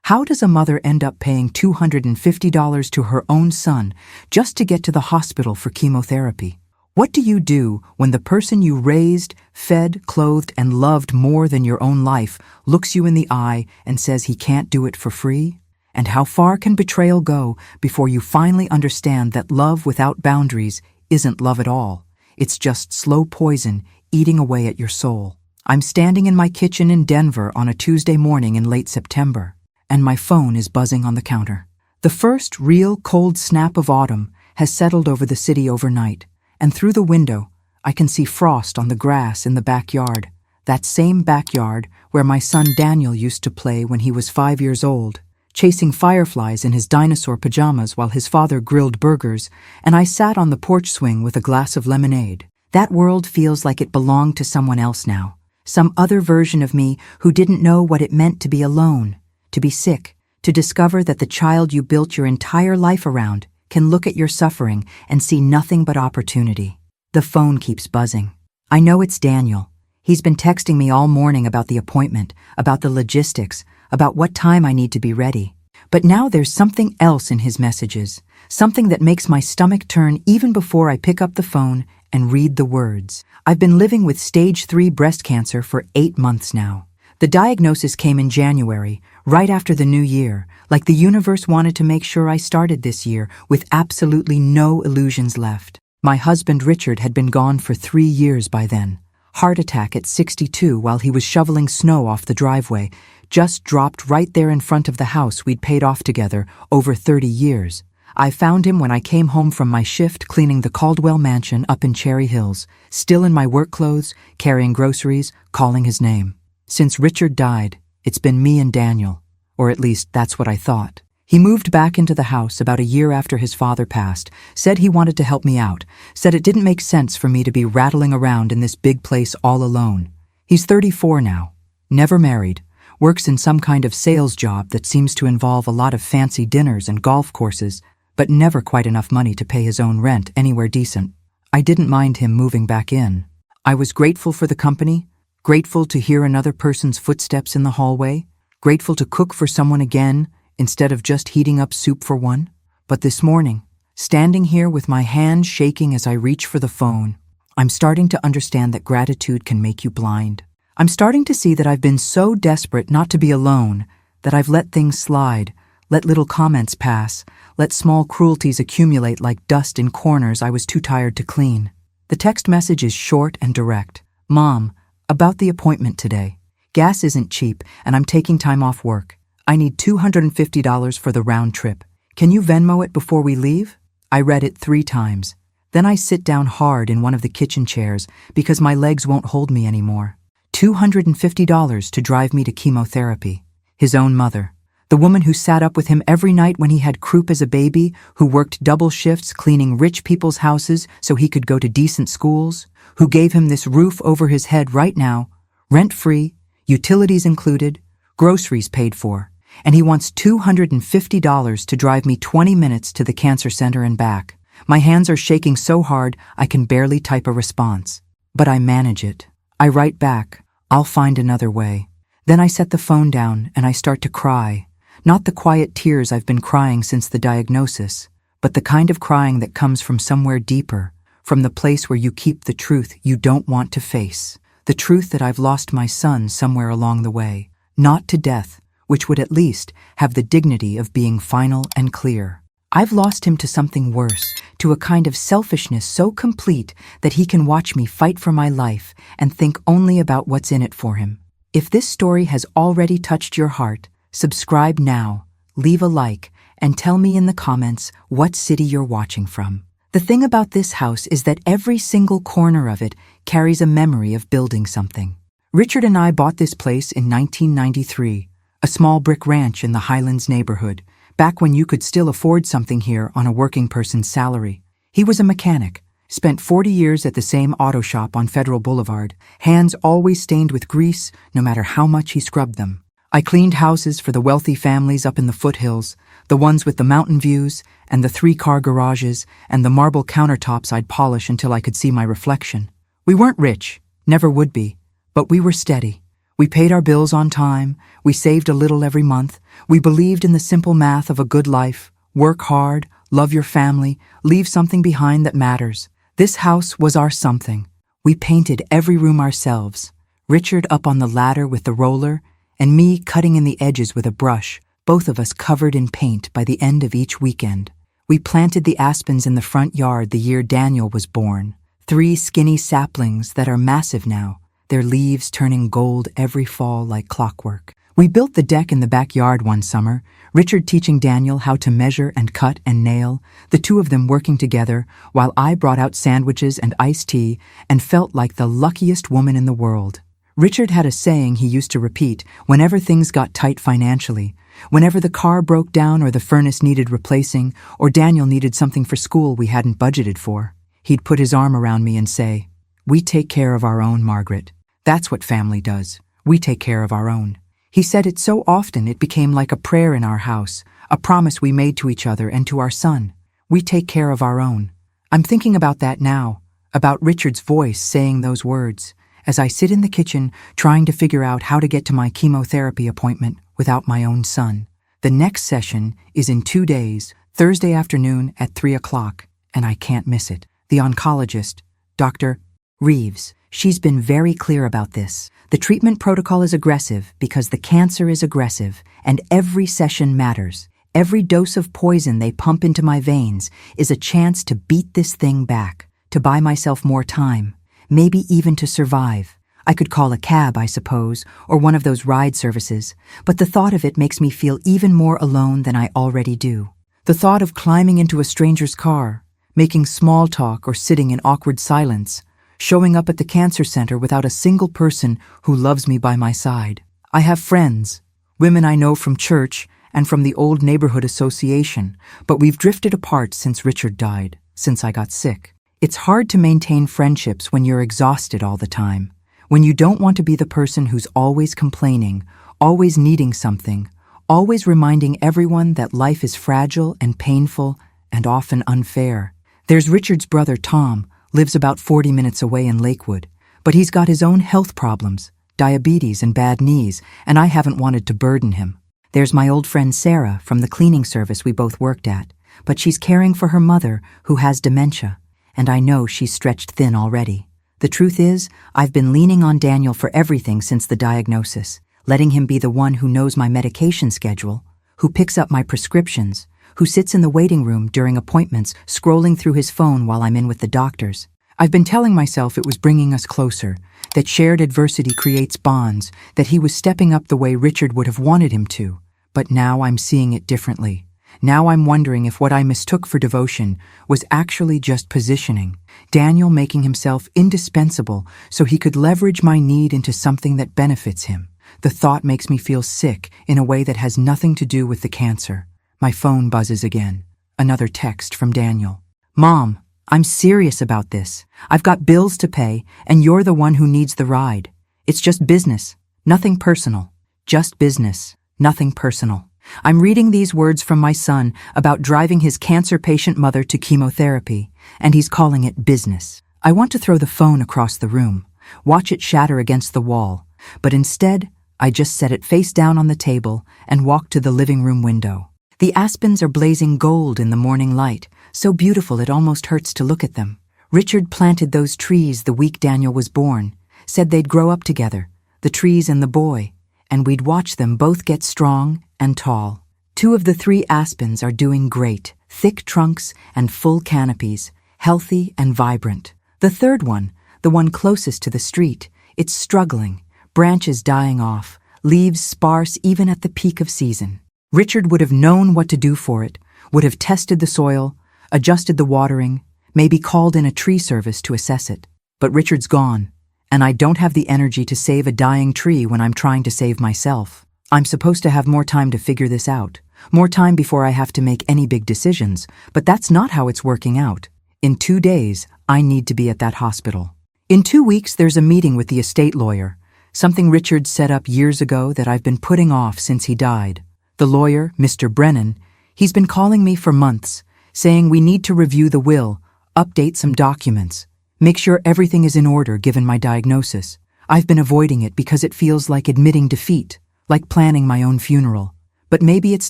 How does a mother end up paying $250 to her own son just to get to the hospital for chemotherapy? What do you do when the person you raised, fed, clothed, and loved more than your own life looks you in the eye and says he can't do it for free? And how far can betrayal go before you finally understand that love without boundaries isn't love at all? It's just slow poison eating away at your soul. I'm standing in my kitchen in Denver on a Tuesday morning in late September, and my phone is buzzing on the counter. The first real cold snap of autumn has settled over the city overnight, and through the window, I can see frost on the grass in the backyard, that same backyard where my son Daniel used to play when he was 5 years old, chasing fireflies in his dinosaur pajamas while his father grilled burgers, and I sat on the porch swing with a glass of lemonade. That world feels like it belonged to someone else now, some other version of me who didn't know what it meant to be alone, to be sick, to discover that the child you built your entire life around can look at your suffering and see nothing but opportunity. The phone keeps buzzing. I know it's Daniel. He's been texting me all morning about the appointment, about the logistics, about what time I need to be ready. But now there's something else in his messages, something that makes my stomach turn even before I pick up the phone and read the words. I've been living with stage 3 breast cancer for 8 months now. The diagnosis came in January, right after the new year, like the universe wanted to make sure I started this year with absolutely no illusions left. My husband Richard had been gone for 3 years by then. Heart attack at 62 while he was shoveling snow off the driveway, just dropped right there in front of the house we'd paid off together over 30 years. I found him when I came home from my shift cleaning the Caldwell mansion up in Cherry Hills, still in my work clothes, carrying groceries, calling his name. Since Richard died, it's been me and Daniel, or at least that's what I thought. He moved back into the house about a year after his father passed, said he wanted to help me out, said it didn't make sense for me to be rattling around in this big place all alone. He's 34 now, never married, works in some kind of sales job that seems to involve a lot of fancy dinners and golf courses, but never quite enough money to pay his own rent anywhere decent. I didn't mind him moving back in. I was grateful for the company, grateful to hear another person's footsteps in the hallway, grateful to cook for someone again instead of just heating up soup for one. But this morning, standing here with my hand shaking as I reach for the phone, I'm starting to understand that gratitude can make you blind. I'm starting to see that I've been so desperate not to be alone that I've let things slide, let little comments pass, let small cruelties accumulate like dust in corners I was too tired to clean. The text message is short and direct. Mom, about the appointment today. Gas isn't cheap, and I'm taking time off work. I need $250 for the round trip. Can you Venmo it before we leave? I read it 3 times. Then I sit down hard in one of the kitchen chairs because my legs won't hold me anymore. $250 to drive me to chemotherapy. His own mother. The woman who sat up with him every night when he had croup as a baby, who worked double shifts cleaning rich people's houses so he could go to decent schools, who gave him this roof over his head right now, rent-free, utilities included, groceries paid for, and he wants $250 to drive me 20 minutes to the cancer center and back. My hands are shaking so hard I can barely type a response. But I manage it. I write back, I'll find another way. Then I set the phone down and I start to cry. Not the quiet tears I've been crying since the diagnosis, but the kind of crying that comes from somewhere deeper, from the place where you keep the truth you don't want to face. The truth that I've lost my son somewhere along the way. Not to death, which would at least have the dignity of being final and clear. I've lost him to something worse, to a kind of selfishness so complete that he can watch me fight for my life and think only about what's in it for him. If this story has already touched your heart, subscribe now, leave a like, and tell me in the comments what city you're watching from. The thing about this house is that every single corner of it carries a memory of building something. Richard and I bought this place in 1993, a small brick ranch in the Highlands neighborhood, back when you could still afford something here on a working person's salary. He was a mechanic, spent 40 years at the same auto shop on Federal Boulevard, hands always stained with grease no matter how much he scrubbed them. I cleaned houses for the wealthy families up in the foothills, the ones with the mountain views and the 3-car garages and the marble countertops I'd polish until I could see my reflection. We weren't rich, never would be, but we were steady. We paid our bills on time, we saved a little every month, we believed in the simple math of a good life: work hard, love your family, leave something behind that matters. This house was our something. We painted every room ourselves, Richard up on the ladder with the roller, and me cutting in the edges with a brush, both of us covered in paint by the end of each weekend. We planted the aspens in the front yard the year Daniel was born. 3 skinny saplings that are massive now, their leaves turning gold every fall like clockwork. We built the deck in the backyard one summer, Richard teaching Daniel how to measure and cut and nail, the two of them working together, while I brought out sandwiches and iced tea and felt like the luckiest woman in the world. Richard had a saying he used to repeat whenever things got tight financially, whenever the car broke down or the furnace needed replacing or Daniel needed something for school we hadn't budgeted for. He'd put his arm around me and say, "We take care of our own, Margaret. That's what family does. We take care of our own." He said it so often it became like a prayer in our house, a promise we made to each other and to our son. We take care of our own. I'm thinking about that now, about Richard's voice saying those words, as I sit in the kitchen trying to figure out how to get to my chemotherapy appointment without my own son. The next session is in 2 days, Thursday afternoon at 3 o'clock, and I can't miss it. The oncologist, Dr. Reeves, she's been very clear about this. The treatment protocol is aggressive because the cancer is aggressive, and every session matters. Every dose of poison they pump into my veins is a chance to beat this thing back, to buy myself more time, maybe even to survive. I could call a cab, I suppose, or one of those ride services, but the thought of it makes me feel even more alone than I already do. The thought of climbing into a stranger's car, making small talk or sitting in awkward silence, showing up at the cancer center without a single person who loves me by my side. I have friends, women I know from church and from the old neighborhood association, but we've drifted apart since Richard died, since I got sick. It's hard to maintain friendships when you're exhausted all the time, when you don't want to be the person who's always complaining, always needing something, always reminding everyone that life is fragile and painful and often unfair. There's Richard's brother Tom, lives about 40 minutes away in Lakewood, but he's got his own health problems, diabetes and bad knees, and I haven't wanted to burden him. There's my old friend Sarah from the cleaning service we both worked at, but she's caring for her mother who has dementia, and I know she's stretched thin already. The truth is, I've been leaning on Daniel for everything since the diagnosis, letting him be the one who knows my medication schedule, who picks up my prescriptions, who sits in the waiting room during appointments, scrolling through his phone while I'm in with the doctors. I've been telling myself it was bringing us closer, that shared adversity creates bonds, that he was stepping up the way Richard would have wanted him to. But now I'm seeing it differently. Now I'm wondering if what I mistook for devotion was actually just positioning, Daniel making himself indispensable so he could leverage my need into something that benefits him. The thought makes me feel sick in a way that has nothing to do with the cancer. My phone buzzes again. Another text from Daniel. "Mom, I'm serious about this. I've got bills to pay, and you're the one who needs the ride. It's just business, nothing personal. Just business, nothing personal." I'm reading these words from my son about driving his cancer patient mother to chemotherapy, and he's calling it business. I want to throw the phone across the room, watch it shatter against the wall, but instead, I just set it face down on the table and walk to the living room window. The aspens are blazing gold in the morning light, so beautiful it almost hurts to look at them. Richard planted those trees the week Daniel was born, said they'd grow up together, the trees and the boy, and we'd watch them both get strong and tall. 2 of the 3 aspens are doing great, thick trunks and full canopies, healthy and vibrant. The 3rd one, the one closest to the street, it's struggling, branches dying off, leaves sparse even at the peak of season. Richard would have known what to do for it, would have tested the soil, adjusted the watering, maybe called in a tree service to assess it. But Richard's gone, and I don't have the energy to save a dying tree when I'm trying to save myself. I'm supposed to have more time to figure this out, more time before I have to make any big decisions, but that's not how it's working out. In 2 days, I need to be at that hospital. In 2 weeks, there's a meeting with the estate lawyer, something Richard set up years ago that I've been putting off since he died. The lawyer, Mr. Brennan, he's been calling me for months, saying we need to review the will, update some documents, make sure everything is in order given my diagnosis. I've been avoiding it because it feels like admitting defeat, like planning my own funeral. But maybe it's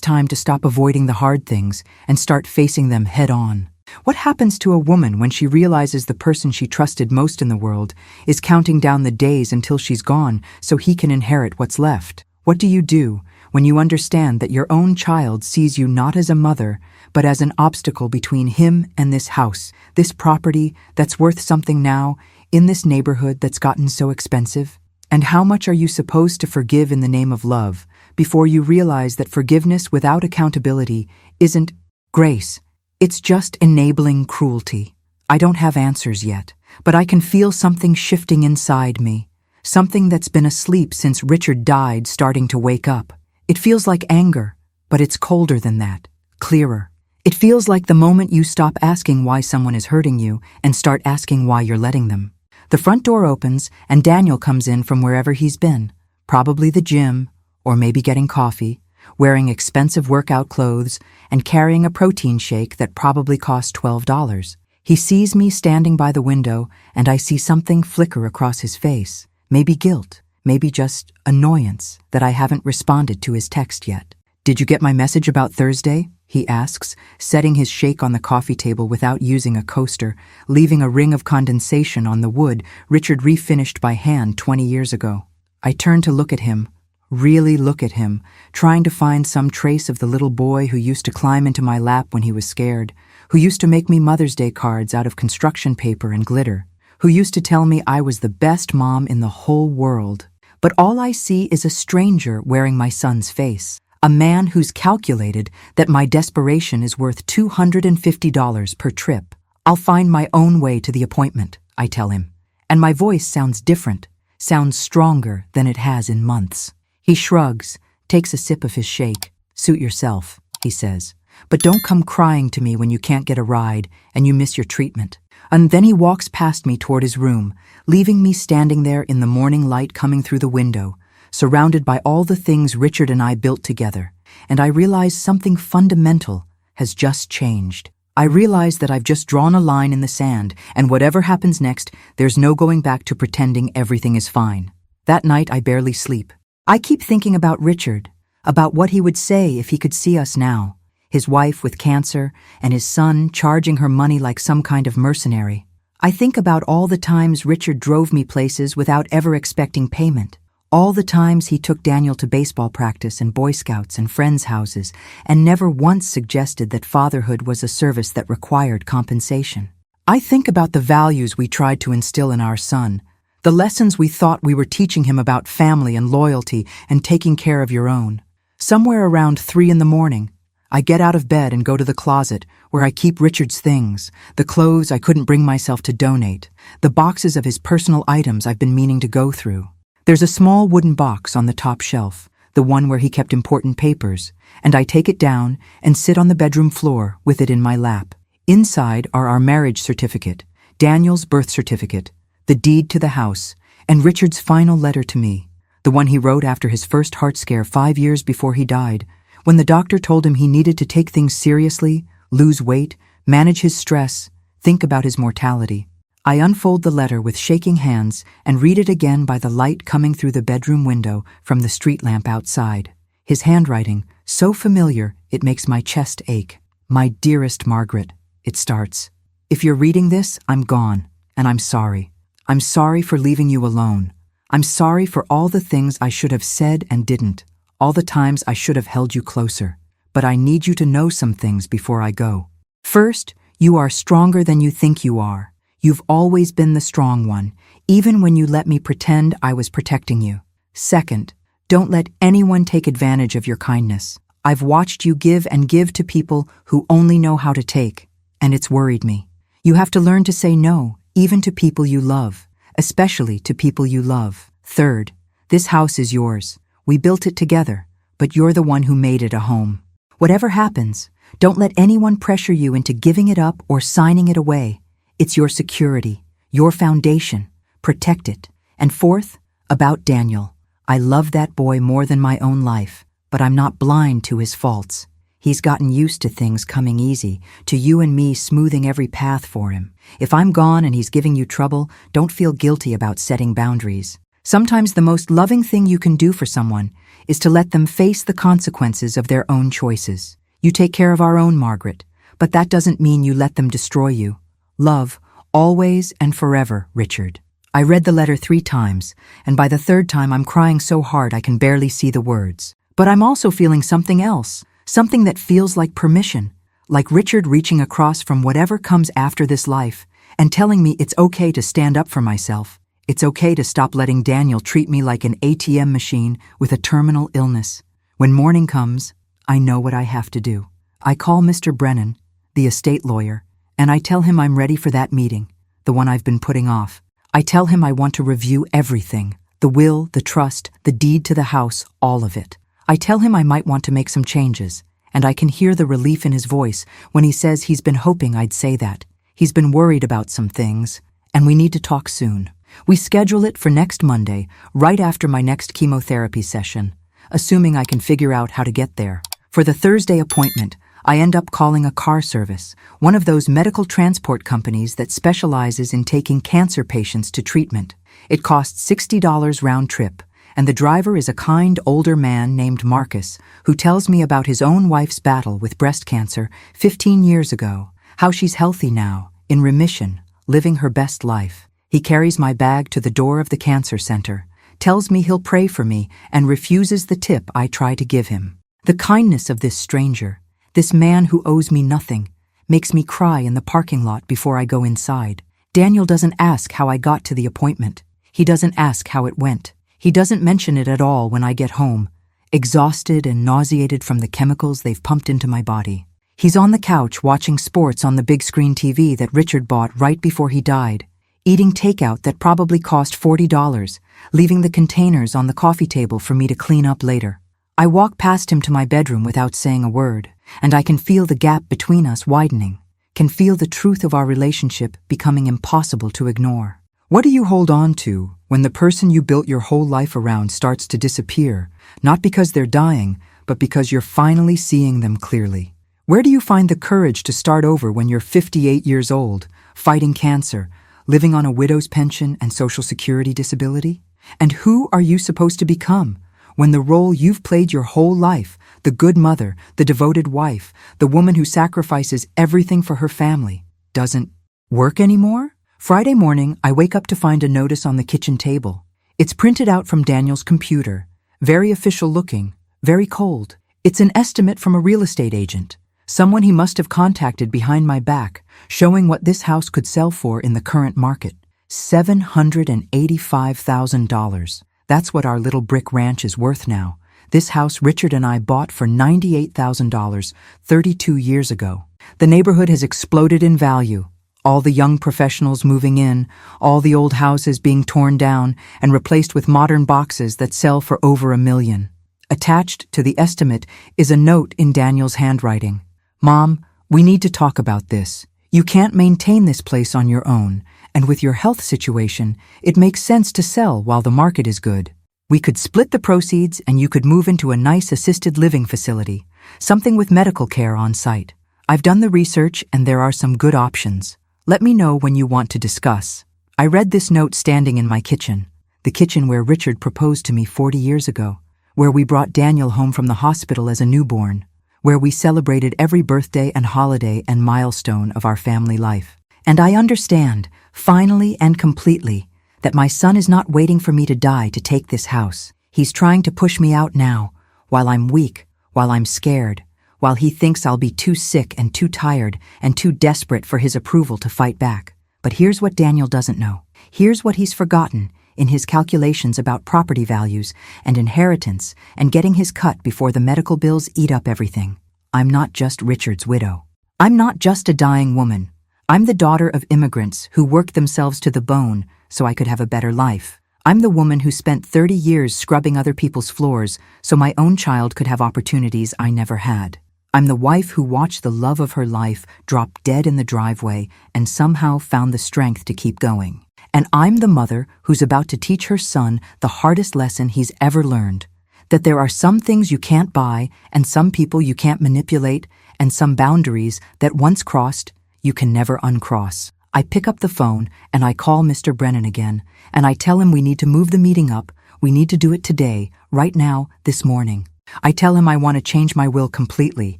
time to stop avoiding the hard things and start facing them head on. What happens to a woman when she realizes the person she trusted most in the world is counting down the days until she's gone so he can inherit what's left? What do you do when you understand that your own child sees you not as a mother, but as an obstacle between him and this house, this property that's worth something now, in this neighborhood that's gotten so expensive? And how much are you supposed to forgive in the name of love before you realize that forgiveness without accountability isn't grace? It's just enabling cruelty. I don't have answers yet, but I can feel something shifting inside me, something that's been asleep since Richard died starting to wake up. It feels like anger, but it's colder than that, clearer. It feels like the moment you stop asking why someone is hurting you and start asking why you're letting them. The front door opens and Daniel comes in from wherever he's been, probably the gym, or maybe getting coffee, wearing expensive workout clothes and carrying a protein shake that probably cost $12. He sees me standing by the window and I see something flicker across his face. Maybe guilt, maybe just annoyance that I haven't responded to his text yet. "Did you get my message about Thursday?" he asks, setting his shake on the coffee table without using a coaster, leaving a ring of condensation on the wood Richard refinished by hand 20 years ago. I turn to look at him, really look at him, trying to find some trace of the little boy who used to climb into my lap when he was scared, who used to make me Mother's Day cards out of construction paper and glitter, who used to tell me I was the best mom in the whole world. But all I see is a stranger wearing my son's face, a man who's calculated that my desperation is worth $250 per trip. "I'll find my own way to the appointment," I tell him, and my voice sounds different, sounds stronger than it has in months. He shrugs, takes a sip of his shake. "Suit yourself," he says, "but don't come crying to me when you can't get a ride and you miss your treatment." And then he walks past me toward his room, leaving me standing there in the morning light coming through the window, surrounded by all the things Richard and I built together. And I realize something fundamental has just changed. I realize that I've just drawn a line in the sand, and whatever happens next, there's no going back to pretending everything is fine. That night I barely sleep. I keep thinking about Richard, about what he would say if he could see us now. His wife with cancer, and his son charging her money like some kind of mercenary. I think about all the times Richard drove me places without ever expecting payment. All the times he took Daniel to baseball practice and Boy Scouts and friends' houses, and never once suggested that fatherhood was a service that required compensation. I think about the values we tried to instill in our son, the lessons we thought we were teaching him about family and loyalty and taking care of your own. Somewhere around 3 a.m, I get out of bed and go to the closet where I keep Richard's things, the clothes I couldn't bring myself to donate, the boxes of his personal items I've been meaning to go through. There's a small wooden box on the top shelf, the one where he kept important papers, and I take it down and sit on the bedroom floor with it in my lap. Inside are our marriage certificate, Daniel's birth certificate, the deed to the house, and Richard's final letter to me, the one he wrote after his first heart scare 5 years before he died, when the doctor told him he needed to take things seriously, lose weight, manage his stress, think about his mortality. I unfold the letter with shaking hands and read it again by the light coming through the bedroom window from the street lamp outside. His handwriting, so familiar it makes my chest ache. "My dearest Margaret," it starts. "If you're reading this, I'm gone, and I'm sorry. I'm sorry for leaving you alone. I'm sorry for all the things I should have said and didn't, all the times I should have held you closer. But I need you to know some things before I go. First, you are stronger than you think you are. You've always been the strong one, even when you let me pretend I was protecting you. Second, don't let anyone take advantage of your kindness. I've watched you give and give to people who only know how to take, and it's worried me. You have to learn to say no, even to people you love, especially to people you love. Third, this house is yours. We built it together, but you're the one who made it a home. Whatever happens, don't let anyone pressure you into giving it up or signing it away. It's your security, your foundation. Protect it. And fourth, about Daniel. I love that boy more than my own life, but I'm not blind to his faults. He's gotten used to things coming easy, to you and me smoothing every path for him. If I'm gone and he's giving you trouble, don't feel guilty about setting boundaries. Sometimes the most loving thing you can do for someone is to let them face the consequences of their own choices. You take care of our own Margaret, but that doesn't mean you let them destroy you. Love, always and forever, Richard. I read the letter 3 times, and by the 3rd time I'm crying so hard I can barely see the words. But I'm also feeling something else, something that feels like permission, like Richard reaching across from whatever comes after this life and telling me it's okay to stand up for myself. It's okay to stop letting Daniel treat me like an ATM machine with a terminal illness. When morning comes, I know what I have to do. I call Mr. Brennan, the estate lawyer, and I tell him I'm ready for that meeting, the one I've been putting off. I tell him I want to review everything, the will, the trust, the deed to the house, all of it. I tell him I might want to make some changes, and I can hear the relief in his voice when he says he's been hoping I'd say that. He's been worried about some things, and we need to talk soon. We schedule it for next Monday, right after my next chemotherapy session, assuming I can figure out how to get there. For the Thursday appointment, I end up calling a car service, one of those medical transport companies that specializes in taking cancer patients to treatment. It costs $60 round trip, and the driver is a kind older man named Marcus, who tells me about his own wife's battle with breast cancer 15 years ago, how she's healthy now, in remission, living her best life. He carries my bag to the door of the cancer center, tells me he'll pray for me, and refuses the tip I try to give him. The kindness of this stranger, this man who owes me nothing, makes me cry in the parking lot before I go inside. Daniel doesn't ask how I got to the appointment. He doesn't ask how it went. He doesn't mention it at all when I get home, exhausted and nauseated from the chemicals they've pumped into my body. He's on the couch watching sports on the big screen TV that Richard bought right before he died, eating takeout that probably cost $40, leaving the containers on the coffee table for me to clean up later. I walk past him to my bedroom without saying a word, and I can feel the gap between us widening, can feel the truth of our relationship becoming impossible to ignore. What do you hold on to when the person you built your whole life around starts to disappear, not because they're dying, but because you're finally seeing them clearly? Where do you find the courage to start over when you're 58 years old, fighting cancer, living on a widow's pension and Social Security disability? And who are you supposed to become when the role you've played your whole life, the good mother, the devoted wife, the woman who sacrifices everything for her family, doesn't work anymore? Friday morning, I wake up to find a notice on the kitchen table. It's printed out from Daniel's computer, very official looking, very cold. It's an estimate from a real estate agent, someone he must have contacted behind my back, showing what this house could sell for in the current market. $785,000. That's what our little brick ranch is worth now. This house Richard and I bought for $98,000 32 years ago. The neighborhood has exploded in value. All the young professionals moving in, all the old houses being torn down and replaced with modern boxes that sell for over $1 million. Attached to the estimate is a note in Daniel's handwriting. Mom, we need to talk about this. You can't maintain this place on your own, and with your health situation, it makes sense to sell while the market is good. We could split the proceeds and you could move into a nice assisted living facility, something with medical care on site. I've done the research and there are some good options. Let me know when you want to discuss. I read this note standing in my kitchen, the kitchen where Richard proposed to me 40 years ago, where we brought Daniel home from the hospital as a newborn, where we celebrated every birthday and holiday and milestone of our family life. And I understand, finally and completely, that my son is not waiting for me to die to take this house. He's trying to push me out now, while I'm weak, while I'm scared, while he thinks I'll be too sick and too tired and too desperate for his approval to fight back. But here's what Daniel doesn't know. Here's what he's forgotten in his calculations about property values and inheritance and getting his cut before the medical bills eat up everything. I'm not just Richard's widow. I'm not just a dying woman. I'm the daughter of immigrants who worked themselves to the bone so I could have a better life. I'm the woman who spent 30 years scrubbing other people's floors so my own child could have opportunities I never had. I'm the wife who watched the love of her life drop dead in the driveway and somehow found the strength to keep going. And I'm the mother who's about to teach her son the hardest lesson he's ever learned, that there are some things you can't buy and some people you can't manipulate and some boundaries that once crossed, you can never uncross. I pick up the phone and I call Mr. Brennan again, and I tell him we need to move the meeting up, we need to do it today, right now, this morning. I tell him I want to change my will completely,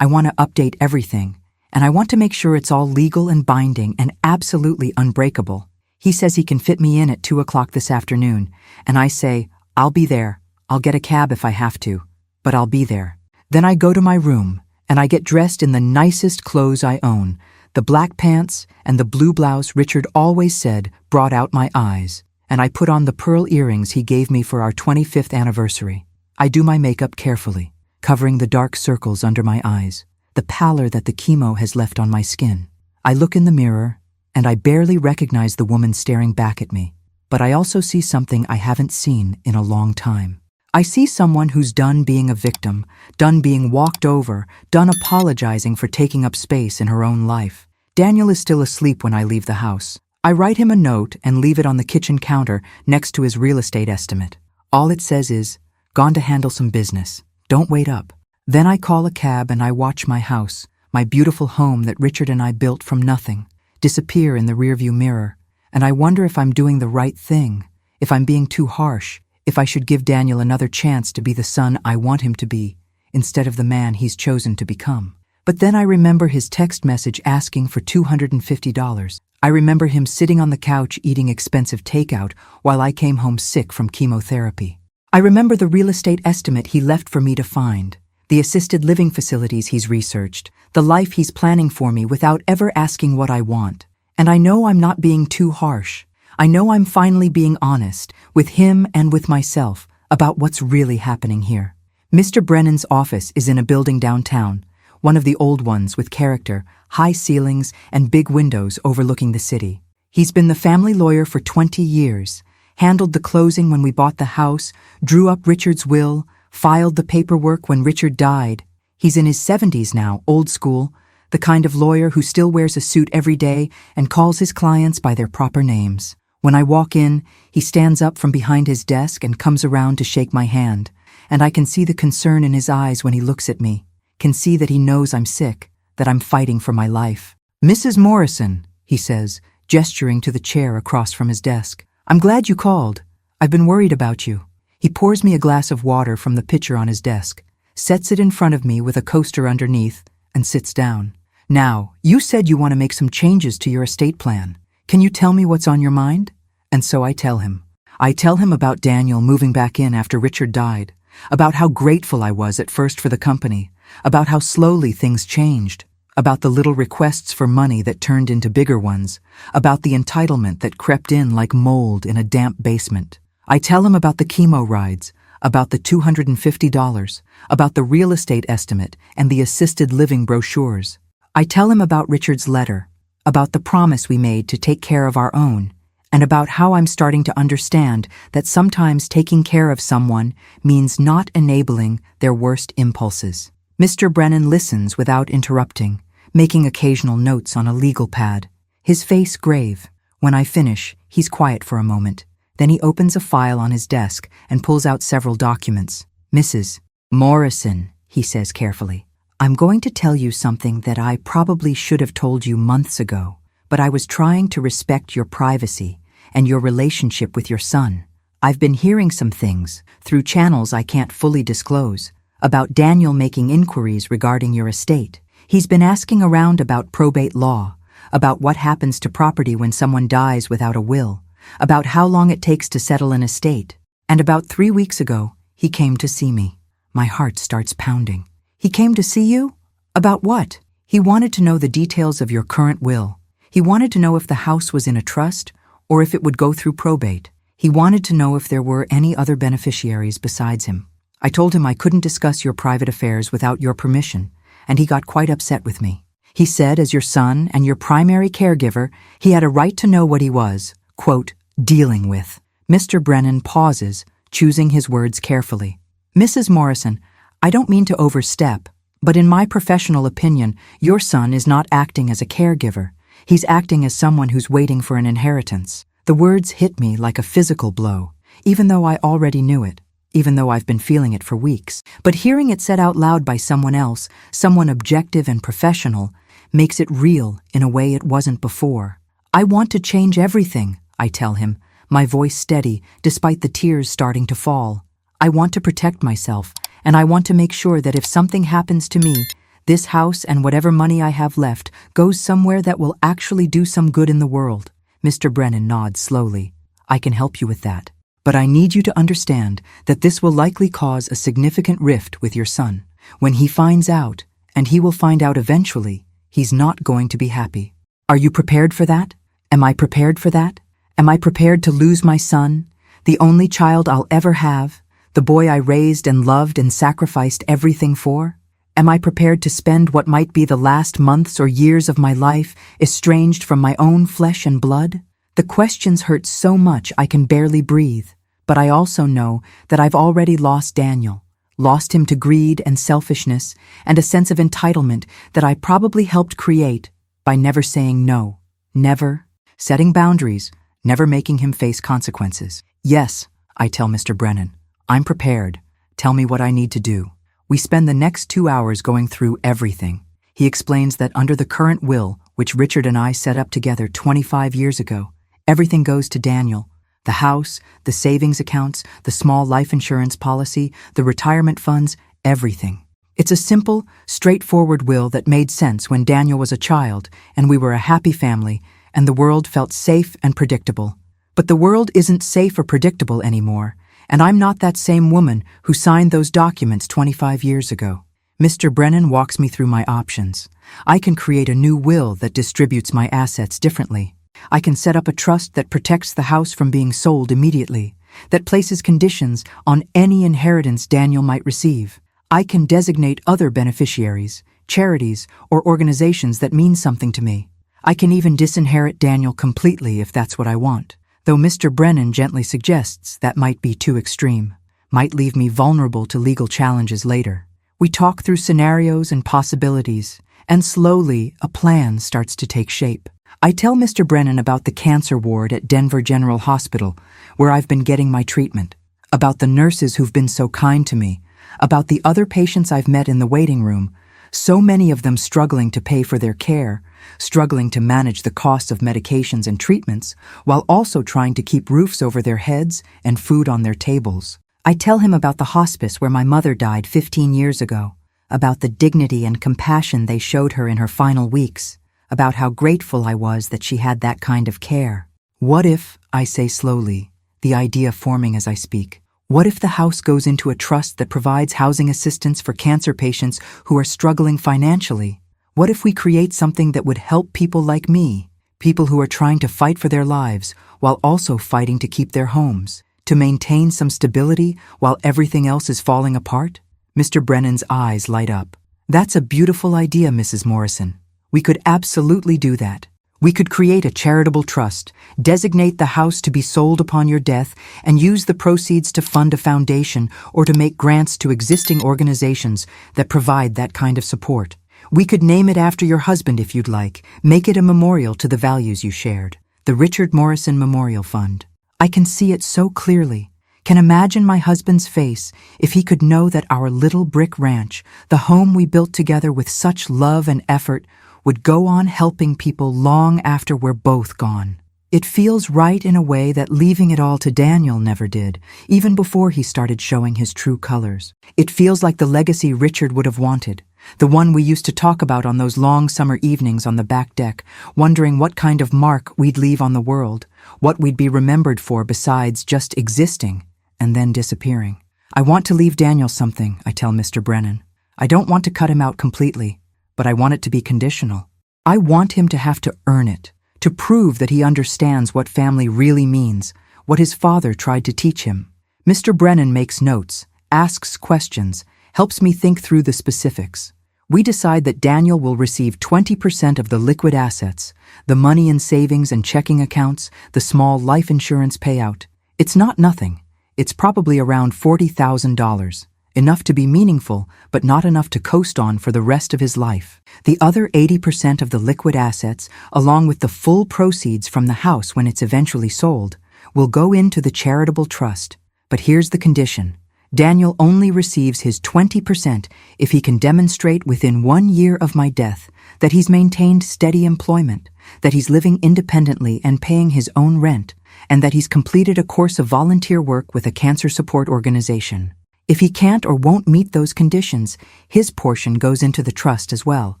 I want to update everything, and I want to make sure it's all legal and binding and absolutely unbreakable. He says he can fit me in at 2 o'clock this afternoon, and I say, I'll be there, I'll get a cab if I have to, but I'll be there. Then I go to my room, and I get dressed in the nicest clothes I own, the black pants and the blue blouse Richard always said brought out my eyes, and I put on the pearl earrings he gave me for our 25th anniversary. I do my makeup carefully, covering the dark circles under my eyes, the pallor that the chemo has left on my skin. I look in the mirror, and I barely recognize the woman staring back at me, but I also see something I haven't seen in a long time. I see someone who's done being a victim, done being walked over, done apologizing for taking up space in her own life. Daniel is still asleep when I leave the house. I write him a note and leave it on the kitchen counter next to his real estate estimate. All it says is, "Gone to handle some business. Don't wait up." Then I call a cab and I watch my house, my beautiful home that Richard and I built from nothing, disappear in the rearview mirror, and I wonder if I'm doing the right thing, if I'm being too harsh, if I should give Daniel another chance to be the son I want him to be, instead of the man he's chosen to become. But then I remember his text message asking for $250. I remember him sitting on the couch eating expensive takeout while I came home sick from chemotherapy. I remember the real estate estimate he left for me to find, the assisted living facilities he's researched, the life he's planning for me without ever asking what I want. And I know I'm not being too harsh. I know I'm finally being honest, with him and with myself, about what's really happening here. Mr. Brennan's office is in a building downtown, one of the old ones with character, high ceilings, and big windows overlooking the city. He's been the family lawyer for 20 years, handled the closing when we bought the house, drew up Richard's will, filed the paperwork when Richard died. He's in his 70s now, old school, the kind of lawyer who still wears a suit every day and calls his clients by their proper names. When I walk in, he stands up from behind his desk and comes around to shake my hand, and I can see the concern in his eyes when he looks at me, can see that he knows I'm sick, that I'm fighting for my life. "Mrs. Morrison," he says, gesturing to the chair across from his desk. "I'm glad you called. I've been worried about you." He pours me a glass of water from the pitcher on his desk, sets it in front of me with a coaster underneath, and sits down. "Now, you said you want to make some changes to your estate plan. Can you tell me what's on your mind?" And so I tell him. I tell him about Daniel moving back in after Richard died, about how grateful I was at first for the company, about how slowly things changed, about the little requests for money that turned into bigger ones, about the entitlement that crept in like mold in a damp basement. I tell him about the chemo rides, about the $250, about the real estate estimate and the assisted living brochures. I tell him about Richard's letter, about the promise we made to take care of our own, and about how I'm starting to understand that sometimes taking care of someone means not enabling their worst impulses. Mr. Brennan listens without interrupting, making occasional notes on a legal pad, his face grave. When I finish, he's quiet for a moment. Then he opens a file on his desk and pulls out several documents. "Mrs. Morrison," he says carefully, "I'm going to tell you something that I probably should have told you months ago, but I was trying to respect your privacy and your relationship with your son. I've been hearing some things, through channels I can't fully disclose, about Daniel making inquiries regarding your estate. He's been asking around about probate law, about what happens to property when someone dies without a will, about how long it takes to settle an estate. And about 3 weeks ago, he came to see me. My heart starts pounding. He came to see you? About what? He wanted to know the details of your current will. He wanted to know if the house was in a trust or if it would go through probate. He wanted to know if there were any other beneficiaries besides him. I told him I couldn't discuss your private affairs without your permission, and he got quite upset with me. He said, as your son and your primary caregiver, he had a right to know what he was, quote, dealing with. Mr. Brennan pauses, choosing his words carefully. "Mrs. Morrison, I don't mean to overstep, but in my professional opinion, your son is not acting as a caregiver. He's acting as someone who's waiting for an inheritance." The words hit me like a physical blow, even though I already knew it, even though I've been feeling it for weeks. But hearing it said out loud by someone else, someone objective and professional, makes it real in a way it wasn't before. I want to change everything, I tell him, my voice steady despite the tears starting to fall. I want to protect myself, and I want to make sure that if something happens to me, this house and whatever money I have left goes somewhere that will actually do some good in the world. Mr. Brennan nods slowly. I can help you with that. But I need you to understand that this will likely cause a significant rift with your son. When he finds out, and he will find out eventually, he's not going to be happy. Are you prepared for that? Am I prepared for that? Am I prepared to lose my son, the only child I'll ever have, the boy I raised and loved and sacrificed everything for? Am I prepared to spend what might be the last months or years of my life estranged from my own flesh and blood? The questions hurt so much I can barely breathe, but I also know that I've already lost Daniel, lost him to greed and selfishness and a sense of entitlement that I probably helped create by never saying no, never setting boundaries, never making him face consequences. Yes, I tell Mr. Brennan, I'm prepared. Tell me what I need to do. We spend the next 2 hours going through everything. He explains that under the current will, which Richard and I set up together 25 years ago, everything goes to Daniel. The house, the savings accounts, the small life insurance policy, the retirement funds, everything. It's a simple, straightforward will that made sense when Daniel was a child and we were a happy family and the world felt safe and predictable. But the world isn't safe or predictable anymore, and I'm not that same woman who signed those documents 25 years ago. Mr. Brennan walks me through my options. I can create a new will that distributes my assets differently. I can set up a trust that protects the house from being sold immediately, that places conditions on any inheritance Daniel might receive. I can designate other beneficiaries, charities, or organizations that mean something to me. I can even disinherit Daniel completely if that's what I want, though Mr. Brennan gently suggests that might be too extreme, might leave me vulnerable to legal challenges later. We talk through scenarios and possibilities, and slowly a plan starts to take shape. I tell Mr. Brennan about the cancer ward at Denver General Hospital, where I've been getting my treatment, about the nurses who've been so kind to me, about the other patients I've met in the waiting room, so many of them struggling to pay for their care, struggling to manage the costs of medications and treatments, while also trying to keep roofs over their heads and food on their tables. I tell him about the hospice where my mother died 15 years ago, about the dignity and compassion they showed her in her final weeks, about how grateful I was that she had that kind of care. What if, I say slowly, the idea forming as I speak, what if the house goes into a trust that provides housing assistance for cancer patients who are struggling financially? What if we create something that would help people like me, people who are trying to fight for their lives while also fighting to keep their homes, to maintain some stability while everything else is falling apart? Mr. Brennan's eyes light up. That's a beautiful idea, Mrs. Morrison. We could absolutely do that. We could create a charitable trust, designate the house to be sold upon your death, and use the proceeds to fund a foundation or to make grants to existing organizations that provide that kind of support. We could name it after your husband if you'd like, make it a memorial to the values you shared. The Richard Morrison Memorial Fund. I can see it so clearly. Can imagine my husband's face if he could know that our little brick ranch, the home we built together with such love and effort, would go on helping people long after we're both gone. It feels right in a way that leaving it all to Daniel never did, even before he started showing his true colors. It feels like the legacy Richard would have wanted, the one we used to talk about on those long summer evenings on the back deck, wondering what kind of mark we'd leave on the world, what we'd be remembered for besides just existing and then disappearing. I want to leave Daniel something, I tell Mr. Brennan. I don't want to cut him out completely, but I want it to be conditional. I want him to have to earn it, to prove that he understands what family really means, what his father tried to teach him. Mr. Brennan makes notes, asks questions, helps me think through the specifics. We decide that Daniel will receive 20% of the liquid assets, the money in savings and checking accounts, the small life insurance payout. It's not nothing. It's probably around $40,000. Enough to be meaningful, but not enough to coast on for the rest of his life. The other 80% of the liquid assets, along with the full proceeds from the house when it's eventually sold, will go into the charitable trust. But here's the condition. Daniel only receives his 20% if he can demonstrate within 1 year of my death that he's maintained steady employment, that he's living independently and paying his own rent, and that he's completed a course of volunteer work with a cancer support organization. If he can't or won't meet those conditions, his portion goes into the trust as well,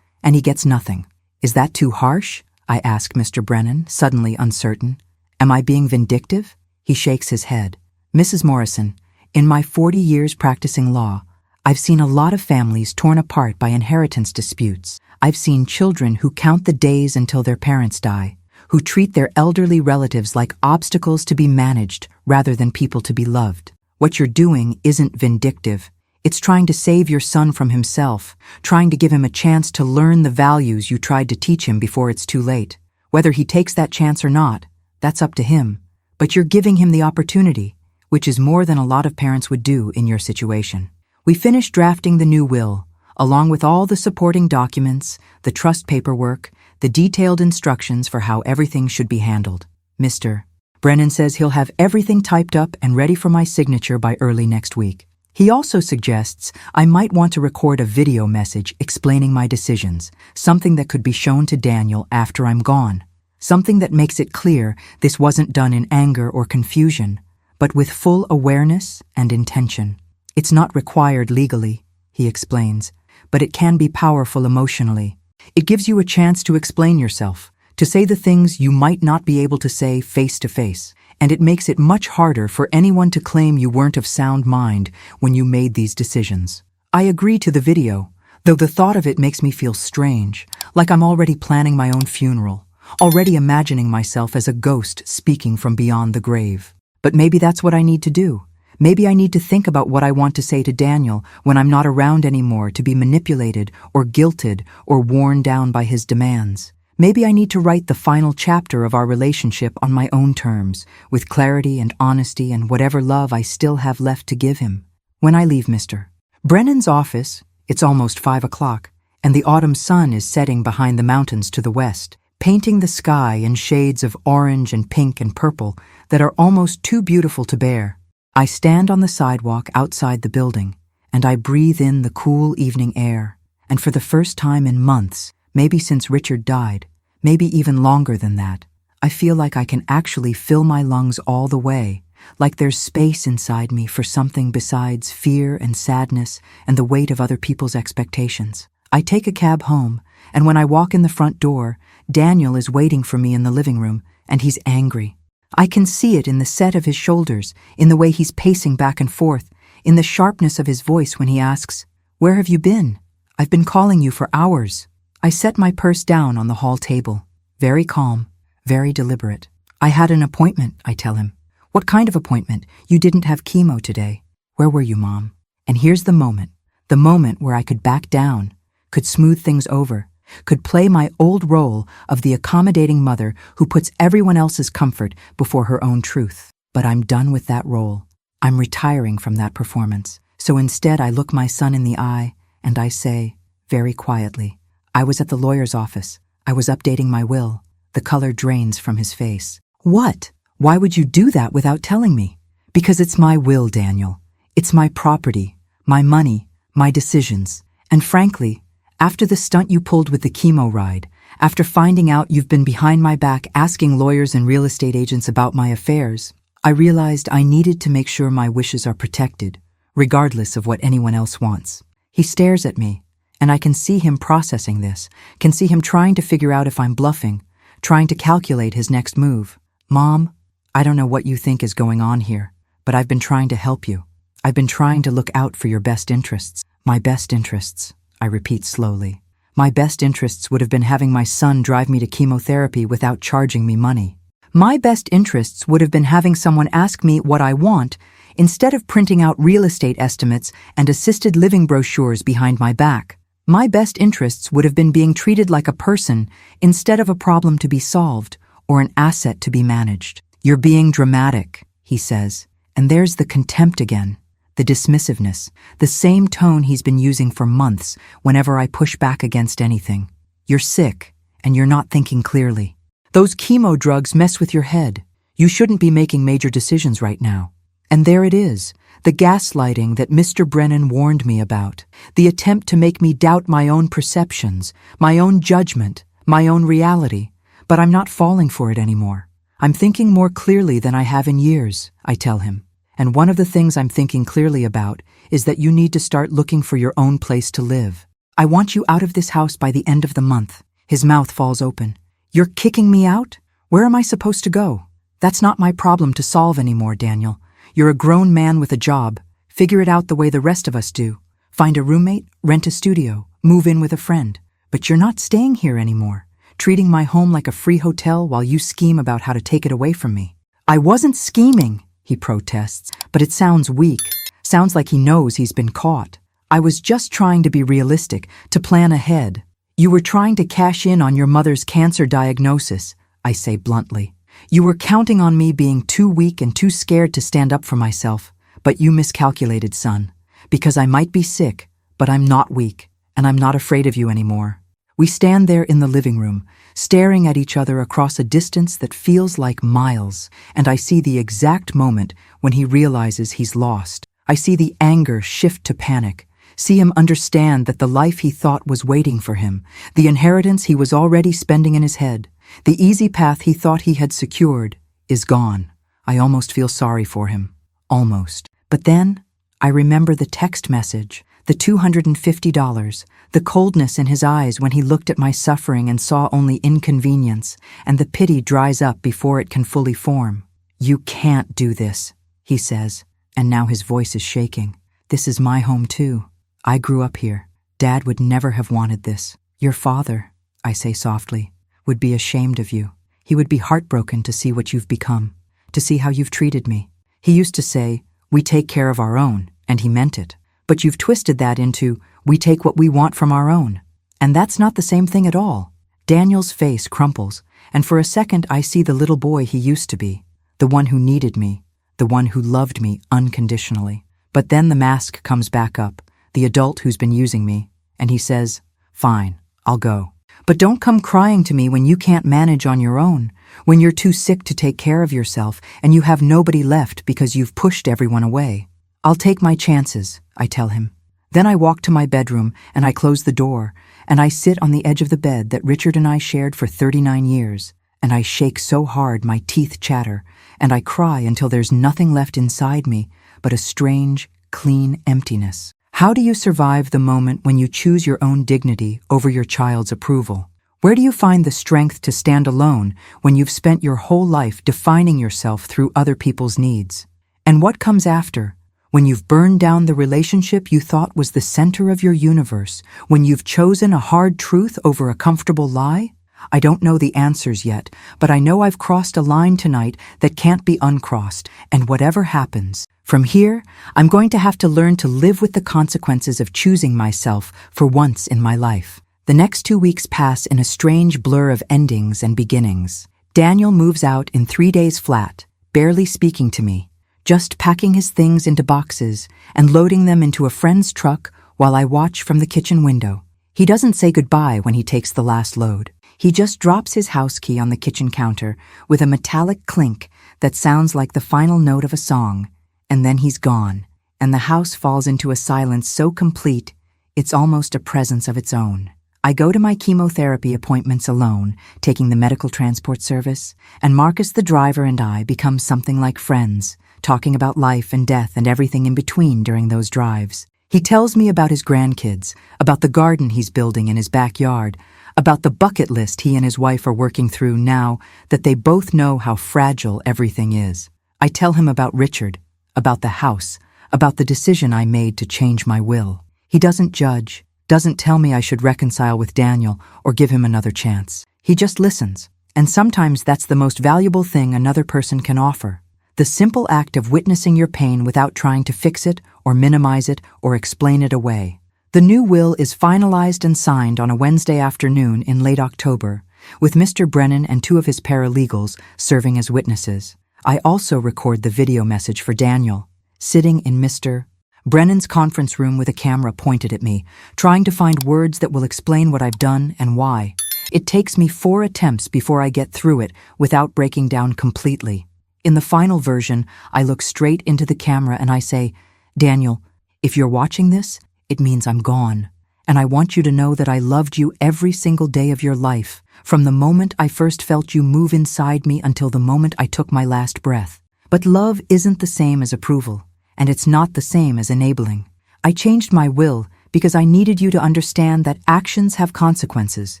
and he gets nothing. Is that too harsh? I ask Mr. Brennan, suddenly uncertain. Am I being vindictive? He shakes his head. Mrs. Morrison, in my 40 years practicing law, I've seen a lot of families torn apart by inheritance disputes. I've seen children who count the days until their parents die, who treat their elderly relatives like obstacles to be managed rather than people to be loved. What you're doing isn't vindictive. It's trying to save your son from himself, trying to give him a chance to learn the values you tried to teach him before it's too late. Whether he takes that chance or not, that's up to him. But you're giving him the opportunity, which is more than a lot of parents would do in your situation. We finished drafting the new will, along with all the supporting documents, the trust paperwork, the detailed instructions for how everything should be handled. Mr. Brennan says he'll have everything typed up and ready for my signature by early next week. He also suggests I might want to record a video message explaining my decisions, something that could be shown to Daniel after I'm gone. Something that makes it clear this wasn't done in anger or confusion, but with full awareness and intention. It's not required legally, he explains, but it can be powerful emotionally. It gives you a chance to explain yourself, to say the things you might not be able to say face to face, and it makes it much harder for anyone to claim you weren't of sound mind when you made these decisions. I agree to the video, though the thought of it makes me feel strange, like I'm already planning my own funeral, already imagining myself as a ghost speaking from beyond the grave. But maybe that's what I need to do. Maybe I need to think about what I want to say to Daniel when I'm not around anymore to be manipulated or guilted or worn down by his demands. Maybe I need to write the final chapter of our relationship on my own terms, with clarity and honesty and whatever love I still have left to give him. When I leave Mr. Brennan's office, it's almost 5 o'clock, and the autumn sun is setting behind the mountains to the west, painting the sky in shades of orange and pink and purple that are almost too beautiful to bear. I stand on the sidewalk outside the building, and I breathe in the cool evening air, and for the first time in months, maybe since Richard died, maybe even longer than that, I feel like I can actually fill my lungs all the way, like there's space inside me for something besides fear and sadness and the weight of other people's expectations. I take a cab home, and when I walk in the front door, Daniel is waiting for me in the living room, and he's angry. I can see it in the set of his shoulders, in the way he's pacing back and forth, in the sharpness of his voice when he asks, "Where have you been? I've been calling you for hours." I set my purse down on the hall table, very calm, very deliberate. "I had an appointment," I tell him. "What kind of appointment? You didn't have chemo today." "Where were you, Mom?" And here's the moment where I could back down, could smooth things over, could play my old role of the accommodating mother who puts everyone else's comfort before her own truth. But I'm done with that role. I'm retiring from that performance. So instead I look my son in the eye and I say, very quietly, "I was at the lawyer's office. I was updating my will." The color drains from his face. "What? Why would you do that without telling me?" "Because it's my will, Daniel. It's my property, my money, my decisions. And frankly, after the stunt you pulled with the chemo ride, after finding out you've been behind my back asking lawyers and real estate agents about my affairs, I realized I needed to make sure my wishes are protected, regardless of what anyone else wants." He stares at me, and I can see him processing this, can see him trying to figure out if I'm bluffing, trying to calculate his next move. "Mom, I don't know what you think is going on here, but I've been trying to help you. I've been trying to look out for your best interests." "My best interests," I repeat slowly. "My best interests would have been having my son drive me to chemotherapy without charging me money. My best interests would have been having someone ask me what I want instead of printing out real estate estimates and assisted living brochures behind my back. My best interests would have been being treated like a person instead of a problem to be solved or an asset to be managed." "You're being dramatic," he says, and there's the contempt again, the dismissiveness, the same tone he's been using for months whenever I push back against anything. "You're sick, and you're not thinking clearly. Those chemo drugs mess with your head. You shouldn't be making major decisions right now." And there it is, the gaslighting that Mr. Brennan warned me about, the attempt to make me doubt my own perceptions, my own judgment, my own reality. But I'm not falling for it anymore. I'm thinking more clearly than I have in years, I tell him. And one of the things I'm thinking clearly about is that you need to start looking for your own place to live. I want you out of this house by the end of the month. His mouth falls open. You're kicking me out? Where am I supposed to go? That's not my problem to solve anymore, Daniel. You're a grown man with a job. Figure it out the way the rest of us do. Find a roommate, rent a studio, move in with a friend. But you're not staying here anymore, treating my home like a free hotel while you scheme about how to take it away from me. I wasn't scheming, he protests, but it sounds weak. Sounds like he knows he's been caught. I was just trying to be realistic, to plan ahead. You were trying to cash in on your mother's cancer diagnosis, I say bluntly. You were counting on me being too weak and too scared to stand up for myself, but you miscalculated, son. Because I might be sick, but I'm not weak, and I'm not afraid of you anymore. We stand there in the living room, staring at each other across a distance that feels like miles, and I see the exact moment when he realizes he's lost. I see the anger shift to panic, see him understand that the life he thought was waiting for him, the inheritance he was already spending in his head, the easy path he thought he had secured, is gone. I almost feel sorry for him. Almost. But then, I remember the text message, the $250, the coldness in his eyes when he looked at my suffering and saw only inconvenience, and the pity dries up before it can fully form. You can't do this, he says, and now his voice is shaking. This is my home too. I grew up here. Dad would never have wanted this. Your father, I say softly, would be ashamed of you. He would be heartbroken to see what you've become, to see how you've treated me. He used to say, we take care of our own, and he meant it. But you've twisted that into, we take what we want from our own. And that's not the same thing at all. Daniel's face crumples, and for a second I see the little boy he used to be, the one who needed me, the one who loved me unconditionally. But then the mask comes back up, the adult who's been using me, and he says, fine, I'll go. But don't come crying to me when you can't manage on your own, when you're too sick to take care of yourself and you have nobody left because you've pushed everyone away. I'll take my chances, I tell him. Then I walk to my bedroom and I close the door, and I sit on the edge of the bed that Richard and I shared for 39 years, and I shake so hard my teeth chatter, and I cry until there's nothing left inside me but a strange, clean emptiness. How do you survive the moment when you choose your own dignity over your child's approval? Where do you find the strength to stand alone when you've spent your whole life defining yourself through other people's needs? And what comes after, when you've burned down the relationship you thought was the center of your universe, when you've chosen a hard truth over a comfortable lie? I don't know the answers yet, but I know I've crossed a line tonight that can't be uncrossed, and whatever happens, from here, I'm going to have to learn to live with the consequences of choosing myself for once in my life. The next 2 weeks pass in a strange blur of endings and beginnings. Daniel moves out in 3 days flat, barely speaking to me, just packing his things into boxes and loading them into a friend's truck while I watch from the kitchen window. He doesn't say goodbye when he takes the last load. He just drops his house key on the kitchen counter with a metallic clink that sounds like the final note of a song, and then he's gone, and the house falls into a silence so complete, it's almost a presence of its own. I go to my chemotherapy appointments alone, taking the medical transport service, and Marcus the driver and I become something like friends, talking about life and death and everything in between during those drives. He tells me about his grandkids, about the garden he's building in his backyard, about the bucket list he and his wife are working through now that they both know how fragile everything is. I tell him about Richard, about the house, about the decision I made to change my will. He doesn't judge, doesn't tell me I should reconcile with Daniel or give him another chance. He just listens, and sometimes that's the most valuable thing another person can offer. The simple act of witnessing your pain without trying to fix it or minimize it or explain it away. The new will is finalized and signed on a Wednesday afternoon in late October, with Mr. Brennan and 2 of his paralegals serving as witnesses. I also record the video message for Daniel, sitting in Mr. Brennan's conference room with a camera pointed at me, trying to find words that will explain what I've done and why. It takes me 4 attempts before I get through it without breaking down completely. In the final version, I look straight into the camera and I say, Daniel, if you're watching this, it means I'm gone. And I want you to know that I loved you every single day of your life, from the moment I first felt you move inside me until the moment I took my last breath. But love isn't the same as approval, and it's not the same as enabling. I changed my will because I needed you to understand that actions have consequences,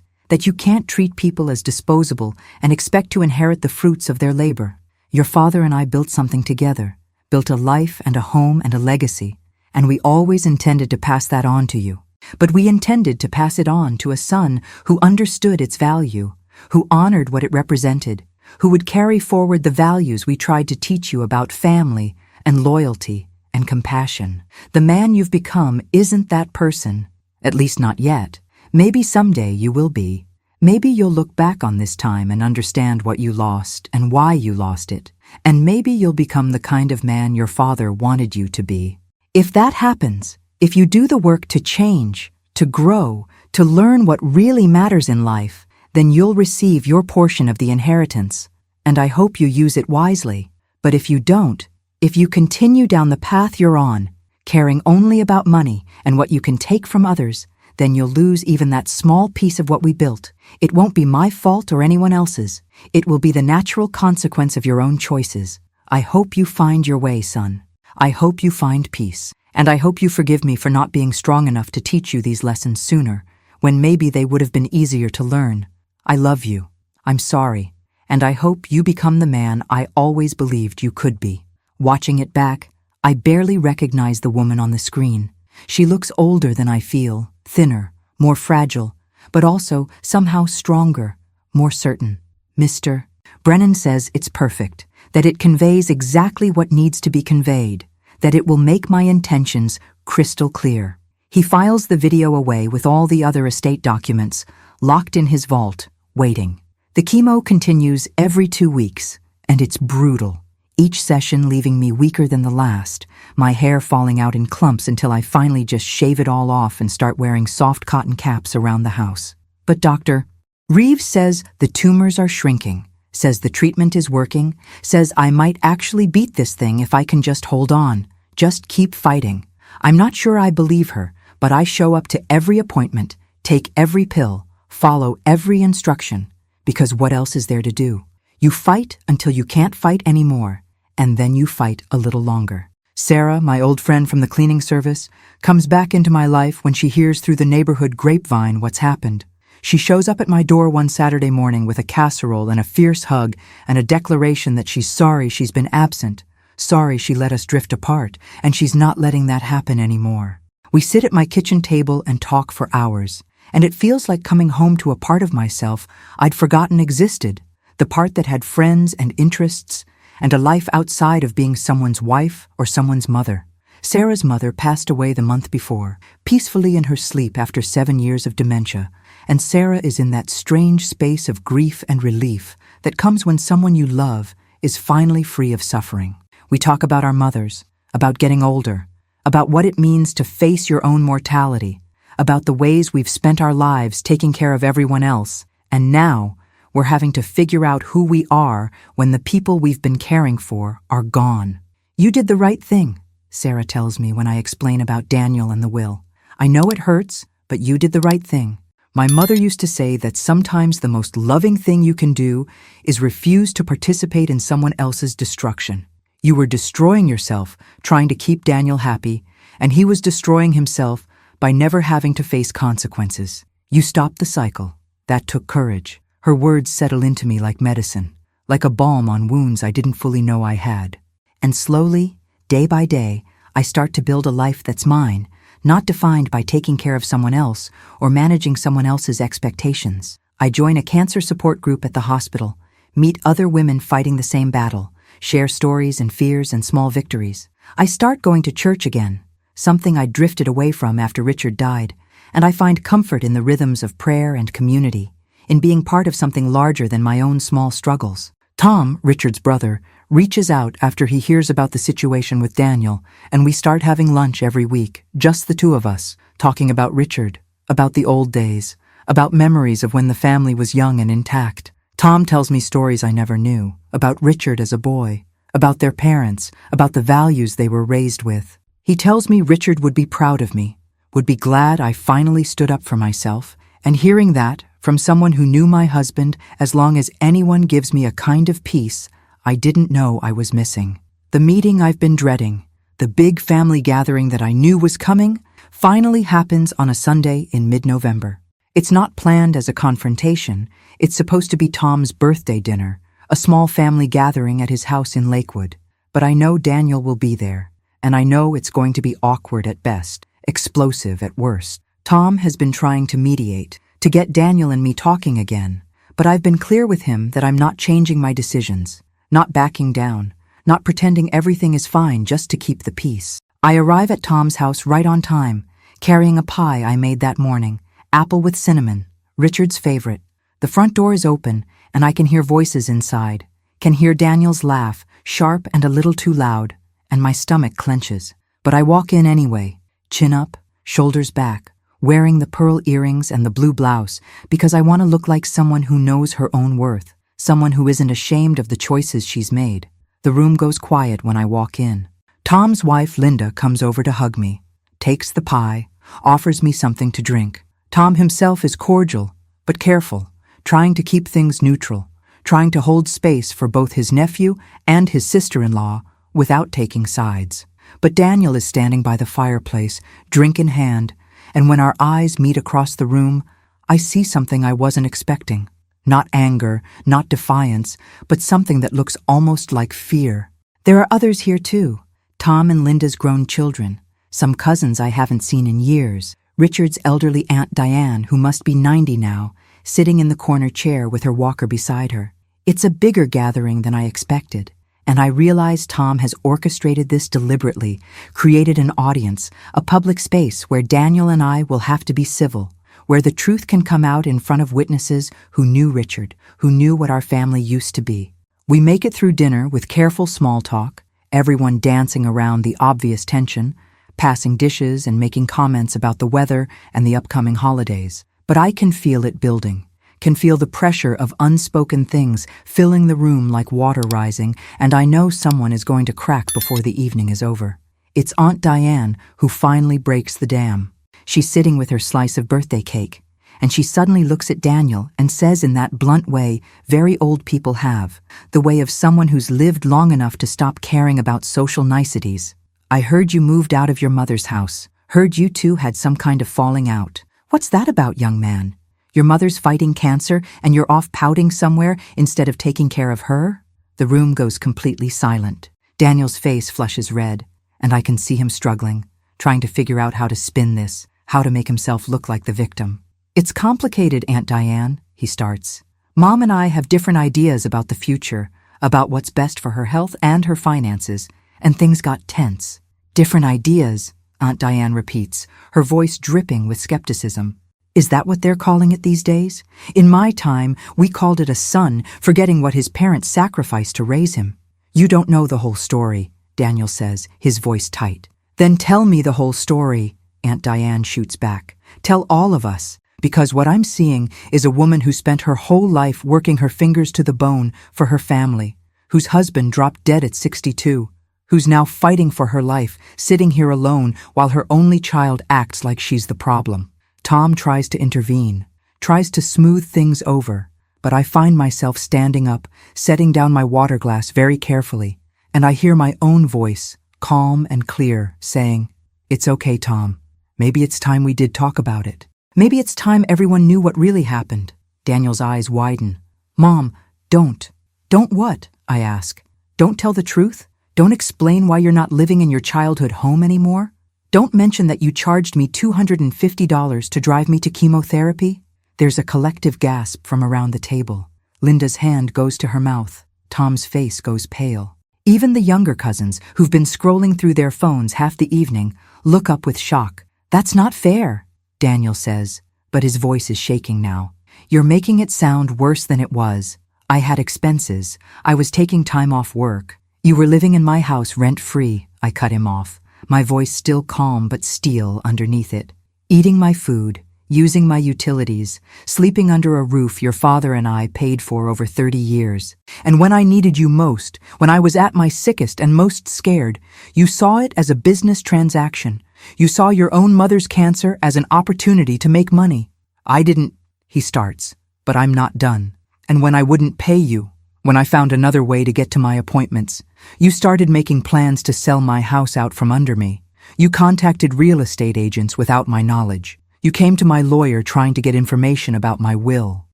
that you can't treat people as disposable and expect to inherit the fruits of their labor. Your father and I built something together, built a life and a home and a legacy, and we always intended to pass that on to you. But we intended to pass it on to a son who understood its value, who honored what it represented, who would carry forward the values we tried to teach you about family and loyalty and compassion. The man you've become isn't that person, at least not yet. Maybe someday you will be. Maybe you'll look back on this time and understand what you lost and why you lost it. And maybe you'll become the kind of man your father wanted you to be. If that happens, if you do the work to change, to grow, to learn what really matters in life, then you'll receive your portion of the inheritance. And I hope you use it wisely. But if you don't, if you continue down the path you're on, caring only about money and what you can take from others, then you'll lose even that small piece of what we built. It won't be my fault or anyone else's. It will be the natural consequence of your own choices. I hope you find your way, son. I hope you find peace. And I hope you forgive me for not being strong enough to teach you these lessons sooner, when maybe they would have been easier to learn. I love you. I'm sorry. And I hope you become the man I always believed you could be. Watching it back, I barely recognize the woman on the screen. She looks older than I feel, thinner, more fragile, but also somehow stronger, more certain. Mr. Brennan says it's perfect, that it conveys exactly what needs to be conveyed, that it will make my intentions crystal clear. He files the video away with all the other estate documents, locked in his vault, waiting. The chemo continues every 2 weeks, and it's brutal. Each session leaving me weaker than the last, my hair falling out in clumps until I finally just shave it all off and start wearing soft cotton caps around the house. But Dr. Reeves says the tumors are shrinking, says the treatment is working, says I might actually beat this thing if I can just hold on, just keep fighting. I'm not sure I believe her, but I show up to every appointment, take every pill, follow every instruction, because what else is there to do? You fight until you can't fight anymore, and then you fight a little longer. Sarah, my old friend from the cleaning service, comes back into my life when she hears through the neighborhood grapevine what's happened. She shows up at my door one Saturday morning with a casserole and a fierce hug and a declaration that she's sorry she's been absent, sorry she let us drift apart, and she's not letting that happen anymore. We sit at my kitchen table and talk for hours, and it feels like coming home to a part of myself I'd forgotten existed, the part that had friends and interests, and a life outside of being someone's wife or someone's mother. Sarah's mother passed away the month before, peacefully in her sleep after 7 years of dementia, and Sarah is in that strange space of grief and relief that comes when someone you love is finally free of suffering. We talk about our mothers, about getting older, about what it means to face your own mortality, about the ways we've spent our lives taking care of everyone else, and now we're having to figure out who we are when the people we've been caring for are gone. You did the right thing, Sarah tells me when I explain about Daniel and the will. I know it hurts, but you did the right thing. My mother used to say that sometimes the most loving thing you can do is refuse to participate in someone else's destruction. You were destroying yourself trying to keep Daniel happy, and he was destroying himself by never having to face consequences. You stopped the cycle. That took courage. Her words settle into me like medicine, like a balm on wounds I didn't fully know I had. And slowly, day by day, I start to build a life that's mine, not defined by taking care of someone else or managing someone else's expectations. I join a cancer support group at the hospital, meet other women fighting the same battle, share stories and fears and small victories. I start going to church again, something I drifted away from after Richard died, and I find comfort in the rhythms of prayer and community, in being part of something larger than my own small struggles. Tom, Richard's brother, reaches out after he hears about the situation with Daniel, and we start having lunch every week, just the two of us, talking about Richard, about the old days, about memories of when the family was young and intact. Tom tells me stories I never knew, about Richard as a boy, about their parents, about the values they were raised with. He tells me Richard would be proud of me, would be glad I finally stood up for myself, and hearing that, from someone who knew my husband, as long as anyone gives me a kind of peace I didn't know I was missing. The meeting I've been dreading, the big family gathering that I knew was coming, finally happens on a Sunday in mid-November. It's not planned as a confrontation. It's supposed to be Tom's birthday dinner, a small family gathering at his house in Lakewood. But I know Daniel will be there, and I know it's going to be awkward at best, explosive at worst. Tom has been trying to mediate, to get Daniel and me talking again, but I've been clear with him that I'm not changing my decisions, not backing down, not pretending everything is fine just to keep the peace. I arrive at Tom's house right on time, carrying a pie I made that morning, apple with cinnamon, Richard's favorite. The front door is open, and I can hear voices inside, can hear Daniel's laugh, sharp and a little too loud, and my stomach clenches. But I walk in anyway, chin up, shoulders back, wearing the pearl earrings and the blue blouse, because I want to look like someone who knows her own worth, someone who isn't ashamed of the choices she's made. The room goes quiet when I walk in. Tom's wife, Linda, comes over to hug me, takes the pie, offers me something to drink. Tom himself is cordial, but careful, trying to keep things neutral, trying to hold space for both his nephew and his sister-in-law without taking sides. But Daniel is standing by the fireplace, drink in hand, and when our eyes meet across the room, I see something I wasn't expecting. Not anger, not defiance, but something that looks almost like fear. There are others here too. Tom and Linda's grown children, some cousins I haven't seen in years, Richard's elderly Aunt Diane, who must be 90 now, sitting in the corner chair with her walker beside her. It's a bigger gathering than I expected, and I realize Tom has orchestrated this deliberately, created an audience, a public space where Daniel and I will have to be civil, where the truth can come out in front of witnesses who knew Richard, who knew what our family used to be. We make it through dinner with careful small talk, everyone dancing around the obvious tension, passing dishes and making comments about the weather and the upcoming holidays. But I can feel it building, can feel the pressure of unspoken things filling the room like water rising, and I know someone is going to crack before the evening is over. It's Aunt Diane who finally breaks the dam. She's sitting with her slice of birthday cake, and she suddenly looks at Daniel and says in that blunt way very old people have, the way of someone who's lived long enough to stop caring about social niceties. I heard you moved out of your mother's house, heard you two had some kind of falling out. What's that about, young man? Your mother's fighting cancer and you're off pouting somewhere instead of taking care of her? The room goes completely silent. Daniel's face flushes red, and I can see him struggling, trying to figure out how to spin this, how to make himself look like the victim. It's complicated, Aunt Diane, he starts. Mom and I have different ideas about the future, about what's best for her health and her finances, and things got tense. Different ideas, Aunt Diane repeats, her voice dripping with skepticism. Is that what they're calling it these days? In my time, we called it a son, forgetting what his parents sacrificed to raise him. You don't know the whole story, Daniel says, his voice tight. Then tell me the whole story, Aunt Diane shoots back. Tell all of us, because what I'm seeing is a woman who spent her whole life working her fingers to the bone for her family, whose husband dropped dead at 62, who's now fighting for her life, sitting here alone while her only child acts like she's the problem. Tom tries to intervene, tries to smooth things over, but I find myself standing up, setting down my water glass very carefully, and I hear my own voice, calm and clear, saying, "It's okay, Tom. Maybe it's time we did talk about it. Maybe it's time everyone knew what really happened." Daniel's eyes widen. "Mom, don't." "Don't what?" I ask. "Don't tell the truth? Don't explain why you're not living in your childhood home anymore? Don't mention that you charged me $250 to drive me to chemotherapy?" There's a collective gasp from around the table. Linda's hand goes to her mouth. Tom's face goes pale. Even the younger cousins, who've been scrolling through their phones half the evening, look up with shock. "That's not fair," Daniel says, but his voice is shaking now. "You're making it sound worse than it was. I had expenses. I was taking time off work. You were living in my house rent-free," I cut him off, my voice still calm but steel underneath it. "Eating my food, using my utilities, sleeping under a roof your father and I paid for over 30 years. And when I needed you most, when I was at my sickest and most scared, you saw it as a business transaction. You saw your own mother's cancer as an opportunity to make money. I didn't, he starts, but I'm not done. And when I wouldn't pay you, when I found another way to get to my appointments, you started making plans to sell my house out from under me. You contacted real estate agents without my knowledge. You came to my lawyer trying to get information about my will.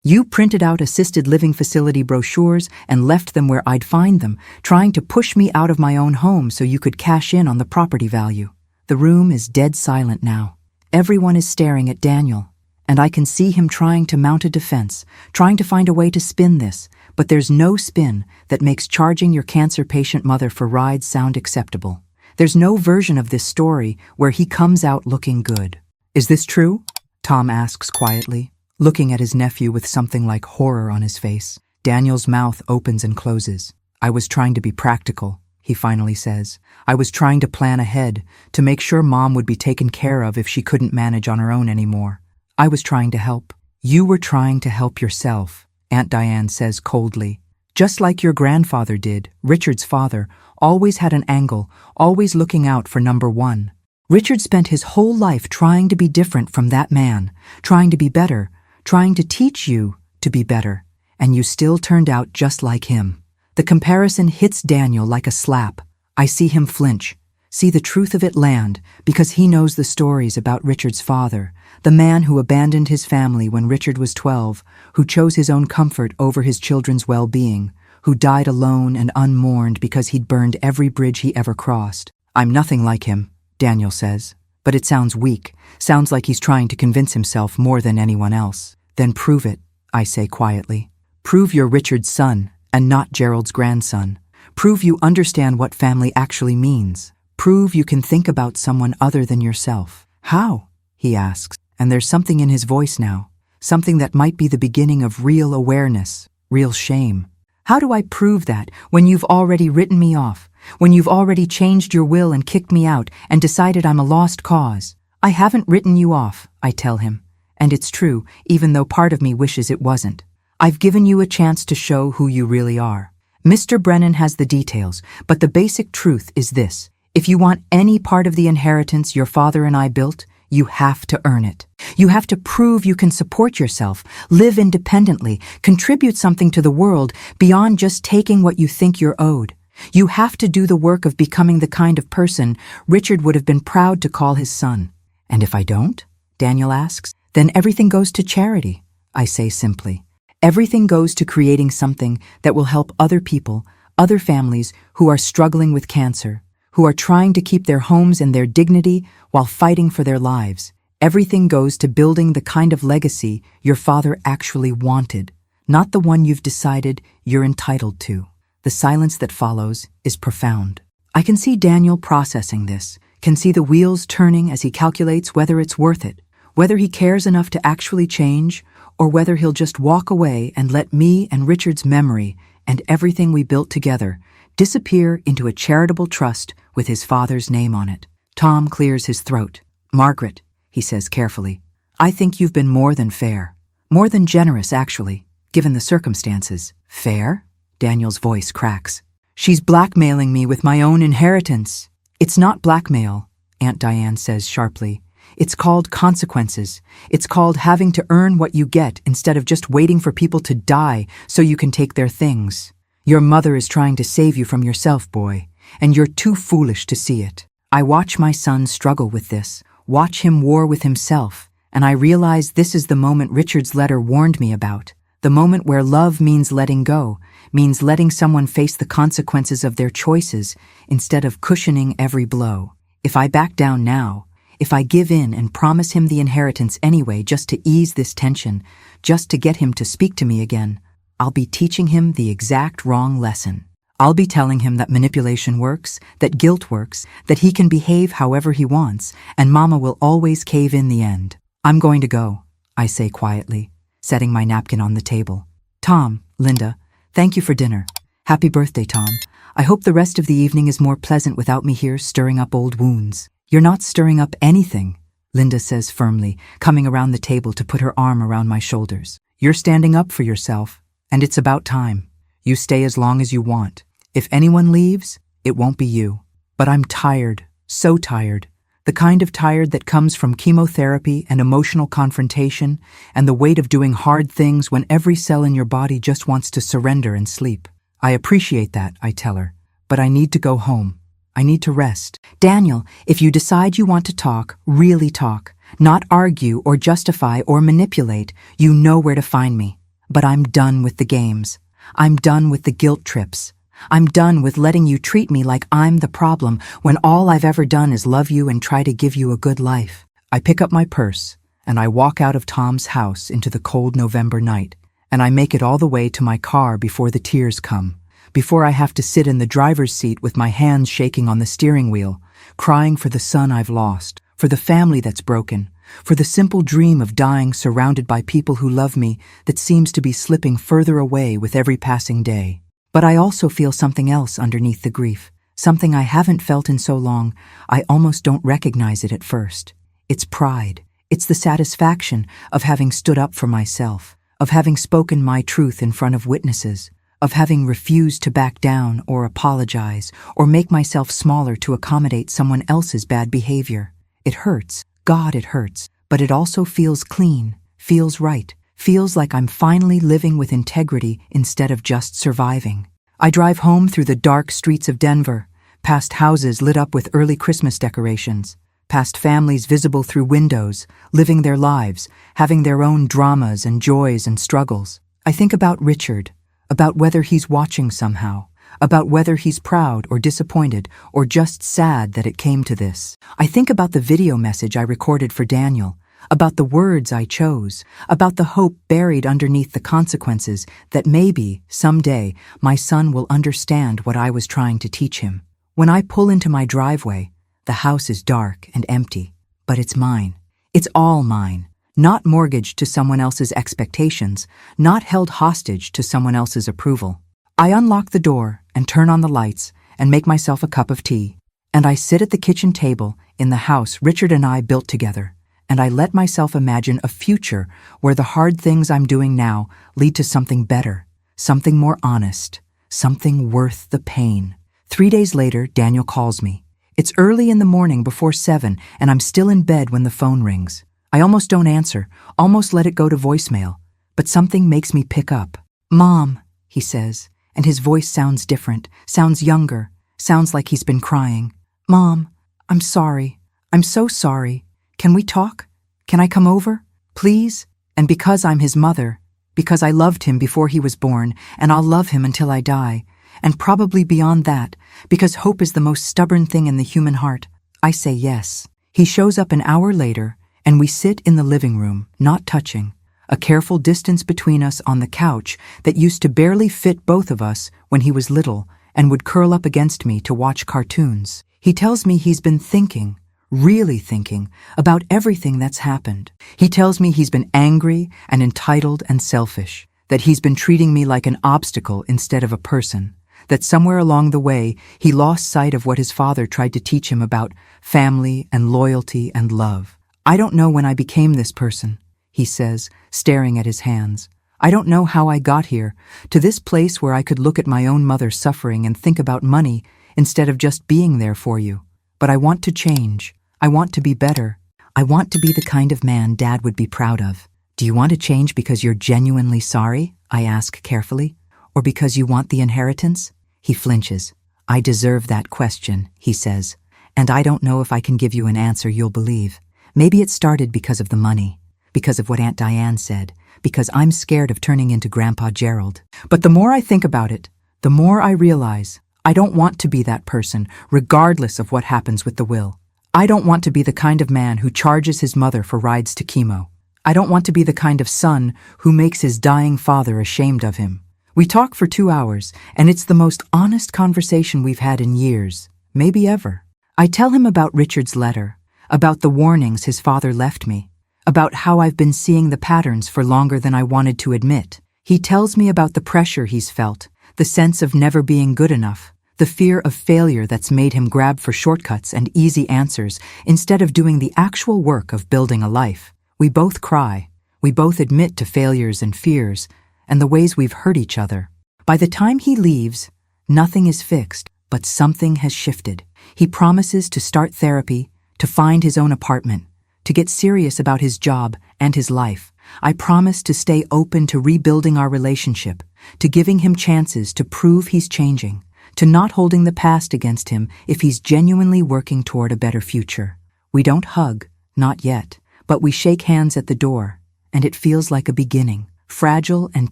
You printed out assisted living facility brochures and left them where I'd find them, trying to push me out of my own home so you could cash in on the property value. The room is dead silent now. Everyone is staring at Daniel, and I can see him trying to mount a defense, trying to find a way to spin this, but there's no spin that makes charging your cancer patient mother for rides sound acceptable. There's no version of this story where he comes out looking good. Is this true? Tom asks quietly, looking at his nephew with something like horror on his face. Daniel's mouth opens and closes. I was trying to be practical, he finally says. I was trying to plan ahead, to make sure Mom would be taken care of if she couldn't manage on her own anymore. I was trying to help. You were trying to help yourself, Aunt Diane says coldly. Just like your grandfather did, Richard's father, always had an angle, always looking out for number one. Richard spent his whole life trying to be different from that man, trying to be better, trying to teach you to be better, and you still turned out just like him. The comparison hits Daniel like a slap. I see him flinch, see the truth of it land, because he knows the stories about Richard's father, the man who abandoned his family when Richard was 12, who chose his own comfort over his children's well-being, who died alone and unmourned because he'd burned every bridge he ever crossed. I'm nothing like him, Daniel says, but it sounds weak, sounds like he's trying to convince himself more than anyone else. Then prove it, I say quietly. Prove you're Richard's son and not Gerald's grandson. Prove you understand what family actually means. Prove you can think about someone other than yourself. How? He asks, and there's something in his voice now, something that might be the beginning of real awareness, real shame. How do I prove that when you've already written me off, when you've already changed your will and kicked me out and decided I'm a lost cause? I haven't written you off, I tell him, and it's true, even though part of me wishes it wasn't. I've given you a chance to show who you really are. Mr. Brennan has the details, but the basic truth is this. If you want any part of the inheritance your father and I built, you have to earn it. You have to prove you can support yourself, live independently, contribute something to the world beyond just taking what you think you're owed. You have to do the work of becoming the kind of person Richard would have been proud to call his son. And if I don't, Daniel asks, then everything goes to charity, I say simply. Everything goes to creating something that will help other people, other families who are struggling with cancer, who are trying to keep their homes and their dignity while fighting for their lives. Everything goes to building the kind of legacy your father actually wanted, not the one you've decided you're entitled to. The silence that follows is profound. I can see Daniel processing this, can see the wheels turning as he calculates whether it's worth it, whether he cares enough to actually change, or whether he'll just walk away and let me and Richard's memory and everything we built together disappear into a charitable trust with his father's name on it. Tom clears his throat. Margaret, he says carefully, I think you've been more than fair. More than generous, actually, given the circumstances. Fair? Daniel's voice cracks. She's blackmailing me with my own inheritance. It's not blackmail, Aunt Diane says sharply. It's called consequences. It's called having to earn what you get instead of just waiting for people to die so you can take their things. Your mother is trying to save you from yourself, boy, and you're too foolish to see it. I watch my son struggle with this, watch him war with himself, and I realize this is the moment Richard's letter warned me about. The moment where love means letting go, means letting someone face the consequences of their choices instead of cushioning every blow. If I back down now, if I give in and promise him the inheritance anyway just to ease this tension, just to get him to speak to me again, I'll be teaching him the exact wrong lesson. I'll be telling him that manipulation works, that guilt works, that he can behave however he wants, and Mama will always cave in the end. I'm going to go, I say quietly, setting my napkin on the table. Tom, Linda, thank you for dinner. Happy birthday, Tom. I hope the rest of the evening is more pleasant without me here stirring up old wounds. You're not stirring up anything, Linda says firmly, coming around the table to put her arm around my shoulders. You're standing up for yourself, and it's about time. You stay as long as you want. If anyone leaves, it won't be you. But I'm tired, so tired. The kind of tired that comes from chemotherapy and emotional confrontation and the weight of doing hard things when every cell in your body just wants to surrender and sleep. I appreciate that, I tell her, but I need to go home. I need to rest. Daniel, if you decide you want to talk, really talk, not argue or justify or manipulate, you know where to find me. But I'm done with the games. I'm done with the guilt trips. I'm done with letting you treat me like I'm the problem when all I've ever done is love you and try to give you a good life. I pick up my purse and I walk out of Tom's house into the cold November night, and I make it all the way to my car before the tears come, before I have to sit in the driver's seat with my hands shaking on the steering wheel, crying for the son I've lost, for the family that's broken, for the simple dream of dying surrounded by people who love me that seems to be slipping further away with every passing day. But I also feel something else underneath the grief, something I haven't felt in so long, I almost don't recognize it at first. It's pride. It's the satisfaction of having stood up for myself, of having spoken my truth in front of witnesses, of having refused to back down or apologize or make myself smaller to accommodate someone else's bad behavior. It hurts. God, it hurts. But it also feels clean, feels right. Feels like I'm finally living with integrity instead of just surviving. I drive home through the dark streets of Denver, past houses lit up with early Christmas decorations, past families visible through windows, living their lives, having their own dramas and joys and struggles. I think about Richard, about whether he's watching somehow, about whether he's proud or disappointed or just sad that it came to this. I think about the video message I recorded for Daniel, about the words I chose, about the hope buried underneath the consequences that maybe, someday, my son will understand what I was trying to teach him. When I pull into my driveway, the house is dark and empty, but it's mine. It's all mine, not mortgaged to someone else's expectations, not held hostage to someone else's approval. I unlock the door and turn on the lights and make myself a cup of tea, and I sit at the kitchen table in the house Richard and I built together. And I let myself imagine a future where the hard things I'm doing now lead to something better, something more honest, something worth the pain. 3 days later, Daniel calls me. It's early in the morning before 7, and I'm still in bed when the phone rings. I almost don't answer, almost let it go to voicemail, but something makes me pick up. "Mom," he says, and his voice sounds different, sounds younger, sounds like he's been crying. "Mom, I'm sorry. I'm so sorry. Can we talk? Can I come over? Please?" And because I'm his mother, because I loved him before he was born, and I'll love him until I die, and probably beyond that, because hope is the most stubborn thing in the human heart, I say yes. He shows up an hour later, and we sit in the living room, not touching, a careful distance between us on the couch that used to barely fit both of us when he was little and would curl up against me to watch cartoons. He tells me he's been thinking, really thinking, about everything that's happened. He tells me he's been angry and entitled and selfish, that he's been treating me like an obstacle instead of a person, that somewhere along the way he lost sight of what his father tried to teach him about family and loyalty and love. "I don't know when I became this person," he says, staring at his hands. "I don't know how I got here, to this place where I could look at my own mother suffering and think about money instead of just being there for you. But I want to change. I want to be better. I want to be the kind of man Dad would be proud of." "Do you want to change because you're genuinely sorry?" I ask carefully. "Or because you want the inheritance?" He flinches. "I deserve that question," he says. "And I don't know if I can give you an answer you'll believe. Maybe it started because of the money, because of what Aunt Diane said, because I'm scared of turning into Grandpa Gerald. But the more I think about it, the more I realize I don't want to be that person, regardless of what happens with the will. I don't want to be the kind of man who charges his mother for rides to chemo. I don't want to be the kind of son who makes his dying father ashamed of him. We talk for 2 hours, and it's the most honest conversation we've had in years, maybe ever. I tell him about Richard's letter, about the warnings his father left me, about how I've been seeing the patterns for longer than I wanted to admit. He tells me about the pressure he's felt, the sense of never being good enough, The fear of failure that's made him grab for shortcuts and easy answers instead of doing the actual work of building a life. We both cry. We both admit to failures and fears and the ways we've hurt each other. By the time he leaves, nothing is fixed, but something has shifted. He promises to start therapy, to find his own apartment, to get serious about his job and his life. I promise to stay open to rebuilding our relationship, to giving him chances to prove he's changing, to not holding the past against him if he's genuinely working toward a better future. We don't hug, not yet, but we shake hands at the door, and it feels like a beginning, fragile and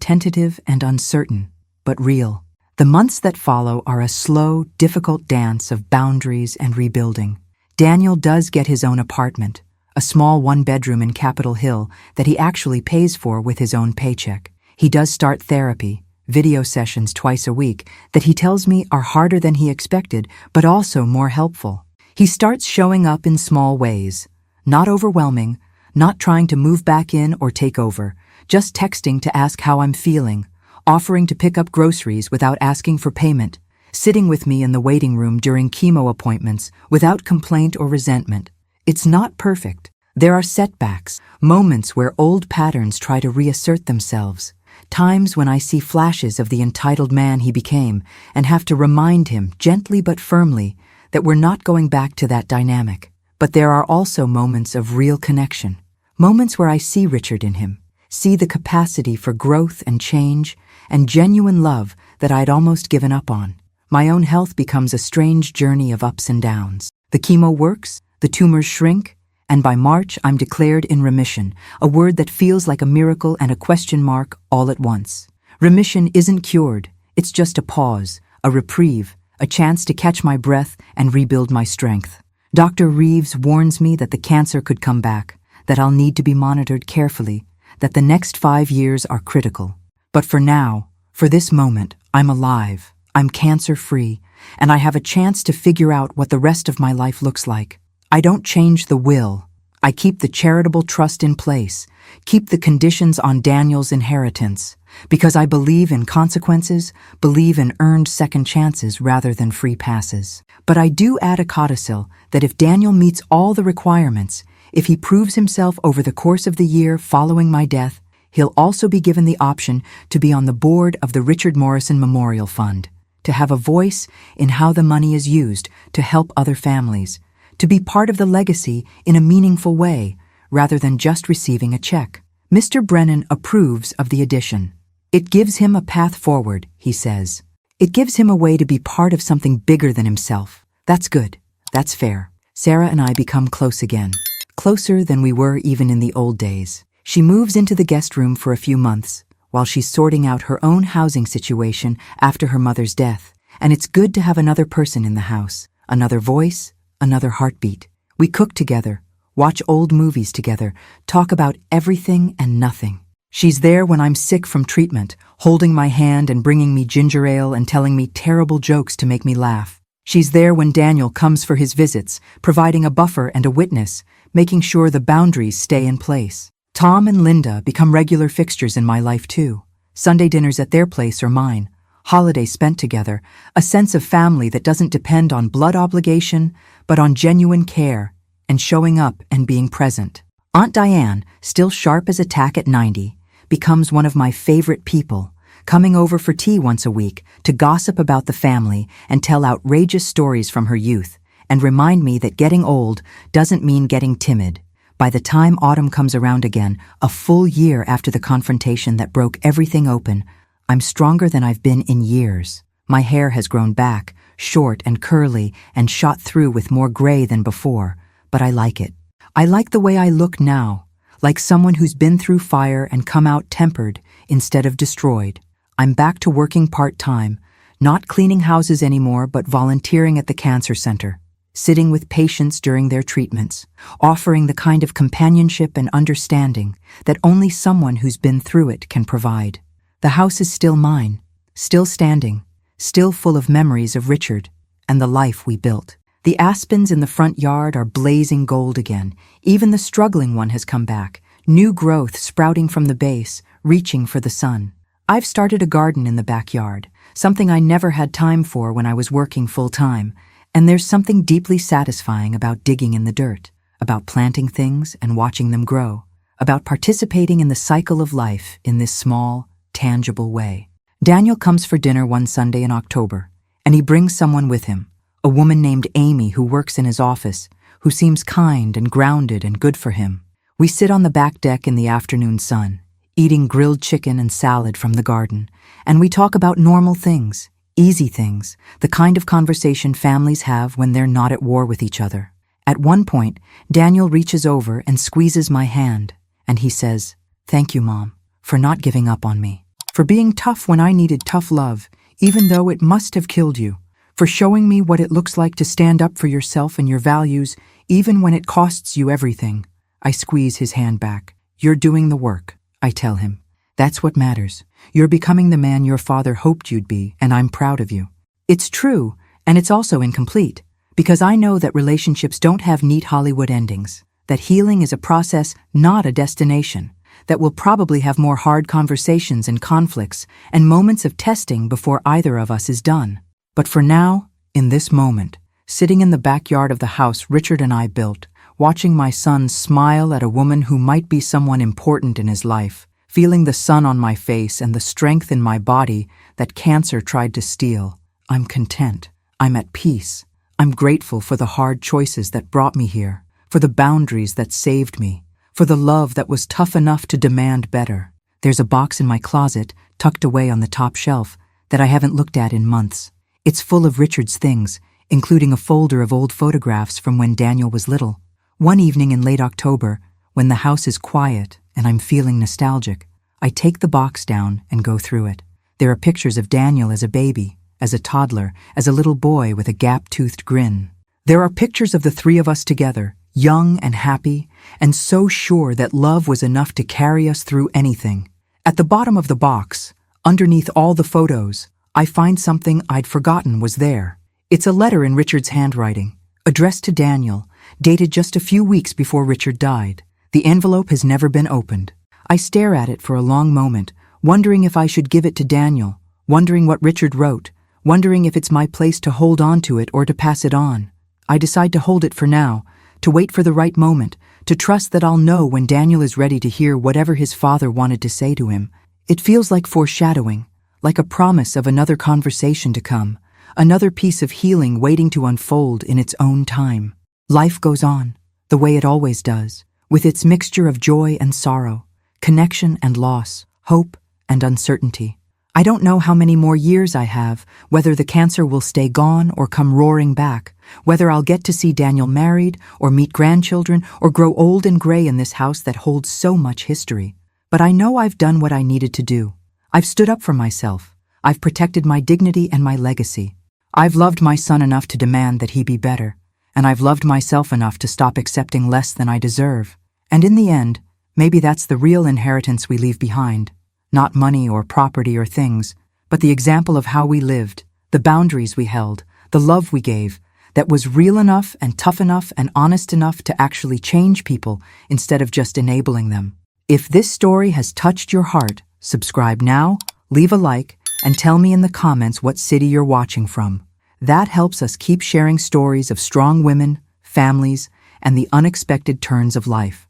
tentative and uncertain, but real. The months that follow are a slow, difficult dance of boundaries and rebuilding. Daniel does get his own apartment, a small one-bedroom in Capitol Hill that he actually pays for with his own paycheck. He does start therapy, video sessions twice a week that he tells me are harder than he expected, but also more helpful. He starts showing up in small ways, not overwhelming, not trying to move back in or take over, just texting to ask how I'm feeling, offering to pick up groceries without asking for payment, sitting with me in the waiting room during chemo appointments without complaint or resentment. It's not perfect. There are setbacks, moments where old patterns try to reassert themselves, times when I see flashes of the entitled man he became and have to remind him gently but firmly that we're not going back to that dynamic. But there are also moments of real connection, moments where I see Richard in him, see the capacity for growth and change and genuine love that I'd almost given up on. My own health becomes a strange journey of ups and downs. The chemo works, the tumors shrink, and by March I'm declared in remission, a word that feels like a miracle and a question mark all at once. Remission isn't cured, it's just a pause, a reprieve, a chance to catch my breath and rebuild my strength. Dr. Reeves warns me that the cancer could come back, that I'll need to be monitored carefully, that the next 5 years are critical. But for now, for this moment, I'm alive, I'm cancer-free, and I have a chance to figure out what the rest of my life looks like. I don't change the will. I keep the charitable trust in place, keep the conditions on Daniel's inheritance, because I believe in consequences, believe in earned second chances rather than free passes. But I do add a codicil that if Daniel meets all the requirements, if he proves himself over the course of the year following my death, he'll also be given the option to be on the board of the Richard Morrison Memorial Fund, to have a voice in how the money is used to help other families, to be part of the legacy in a meaningful way, rather than just receiving a check. Mr. Brennan approves of the addition. It gives him a path forward, he says. It gives him a way to be part of something bigger than himself. That's good. That's fair. Sarah and I become close again. Closer than we were even in the old days. She moves into the guest room for a few months, while she's sorting out her own housing situation after her mother's death. And it's good to have another person in the house, another voice, another heartbeat. We cook together, watch old movies together, talk about everything and nothing. She's there when I'm sick from treatment, holding my hand and bringing me ginger ale and telling me terrible jokes to make me laugh. She's there when Daniel comes for his visits, providing a buffer and a witness, making sure the boundaries stay in place. Tom and Linda become regular fixtures in my life too. Sunday dinners at their place or mine, holidays spent together, a sense of family that doesn't depend on blood obligation, but on genuine care and showing up and being present. Aunt Diane, still sharp as a tack at 90, becomes one of my favorite people, coming over for tea once a week to gossip about the family and tell outrageous stories from her youth, and remind me that getting old doesn't mean getting timid. By the time autumn comes around again, a full year after the confrontation that broke everything open, I'm stronger than I've been in years. My hair has grown back, short and curly and shot through with more gray than before, but I like it. I like the way I look now, like someone who's been through fire and come out tempered instead of destroyed. I'm back to working part-time, not cleaning houses anymore but volunteering at the cancer center, sitting with patients during their treatments, offering the kind of companionship and understanding that only someone who's been through it can provide. The house is still mine, still standing, still full of memories of Richard and the life we built. The aspens in the front yard are blazing gold again. Even the struggling one has come back, new growth sprouting from the base, reaching for the sun. I've started a garden in the backyard, something I never had time for when I was working full-time, and there's something deeply satisfying about digging in the dirt, about planting things and watching them grow, about participating in the cycle of life in this small, tangible way. Daniel comes for dinner one Sunday in October, and he brings someone with him, a woman named Amy who works in his office, who seems kind and grounded and good for him. We sit on the back deck in the afternoon sun, eating grilled chicken and salad from the garden, and we talk about normal things, easy things, the kind of conversation families have when they're not at war with each other. At one point, Daniel reaches over and squeezes my hand, and he says, "Thank you, Mom, for not giving up on me, for being tough when I needed tough love, even though it must have killed you, for showing me what it looks like to stand up for yourself and your values, even when it costs you everything." I squeeze his hand back. "You're doing the work," I tell him. "That's what matters. You're becoming the man your father hoped you'd be, and I'm proud of you." It's true, and it's also incomplete, because I know that relationships don't have neat Hollywood endings, that healing is a process, not a destination, that we'll probably have more hard conversations and conflicts and moments of testing before either of us is done. But for now, in this moment, sitting in the backyard of the house Richard and I built, watching my son smile at a woman who might be someone important in his life, feeling the sun on my face and the strength in my body that cancer tried to steal, I'm content. I'm at peace. I'm grateful for the hard choices that brought me here, for the boundaries that saved me, for the love that was tough enough to demand better. There's a box in my closet, tucked away on the top shelf, that I haven't looked at in months. It's full of Richard's things, including a folder of old photographs from when Daniel was little. One evening in late October, when the house is quiet and I'm feeling nostalgic, I take the box down and go through it. There are pictures of Daniel as a baby, as a toddler, as a little boy with a gap-toothed grin. There are pictures of the three of us together, young and happy, and so sure that love was enough to carry us through anything. At the bottom of the box, underneath all the photos, I find something I'd forgotten was there. It's a letter in Richard's handwriting, addressed to Daniel, dated just a few weeks before Richard died. The envelope has never been opened. I stare at it for a long moment, wondering if I should give it to Daniel, wondering what Richard wrote, wondering if it's my place to hold on to it or to pass it on. I decide to hold it for now, to wait for the right moment, to trust that I'll know when Daniel is ready to hear whatever his father wanted to say to him. It feels like foreshadowing, like a promise of another conversation to come, another piece of healing waiting to unfold in its own time. Life goes on, the way it always does, with its mixture of joy and sorrow, connection and loss, hope and uncertainty. I don't know how many more years I have, whether the cancer will stay gone or come roaring back, whether I'll get to see Daniel married or meet grandchildren or grow old and gray in this house that holds so much history. But I know I've done what I needed to do. I've stood up for myself. I've protected my dignity and my legacy. I've loved my son enough to demand that he be better, and I've loved myself enough to stop accepting less than I deserve. And in the end, maybe that's the real inheritance we leave behind. Not money or property or things, but the example of how we lived, the boundaries we held, the love we gave, that was real enough and tough enough and honest enough to actually change people instead of just enabling them. If this story has touched your heart, subscribe now, leave a like, and tell me in the comments what city you're watching from. That helps us keep sharing stories of strong women, families, and the unexpected turns of life.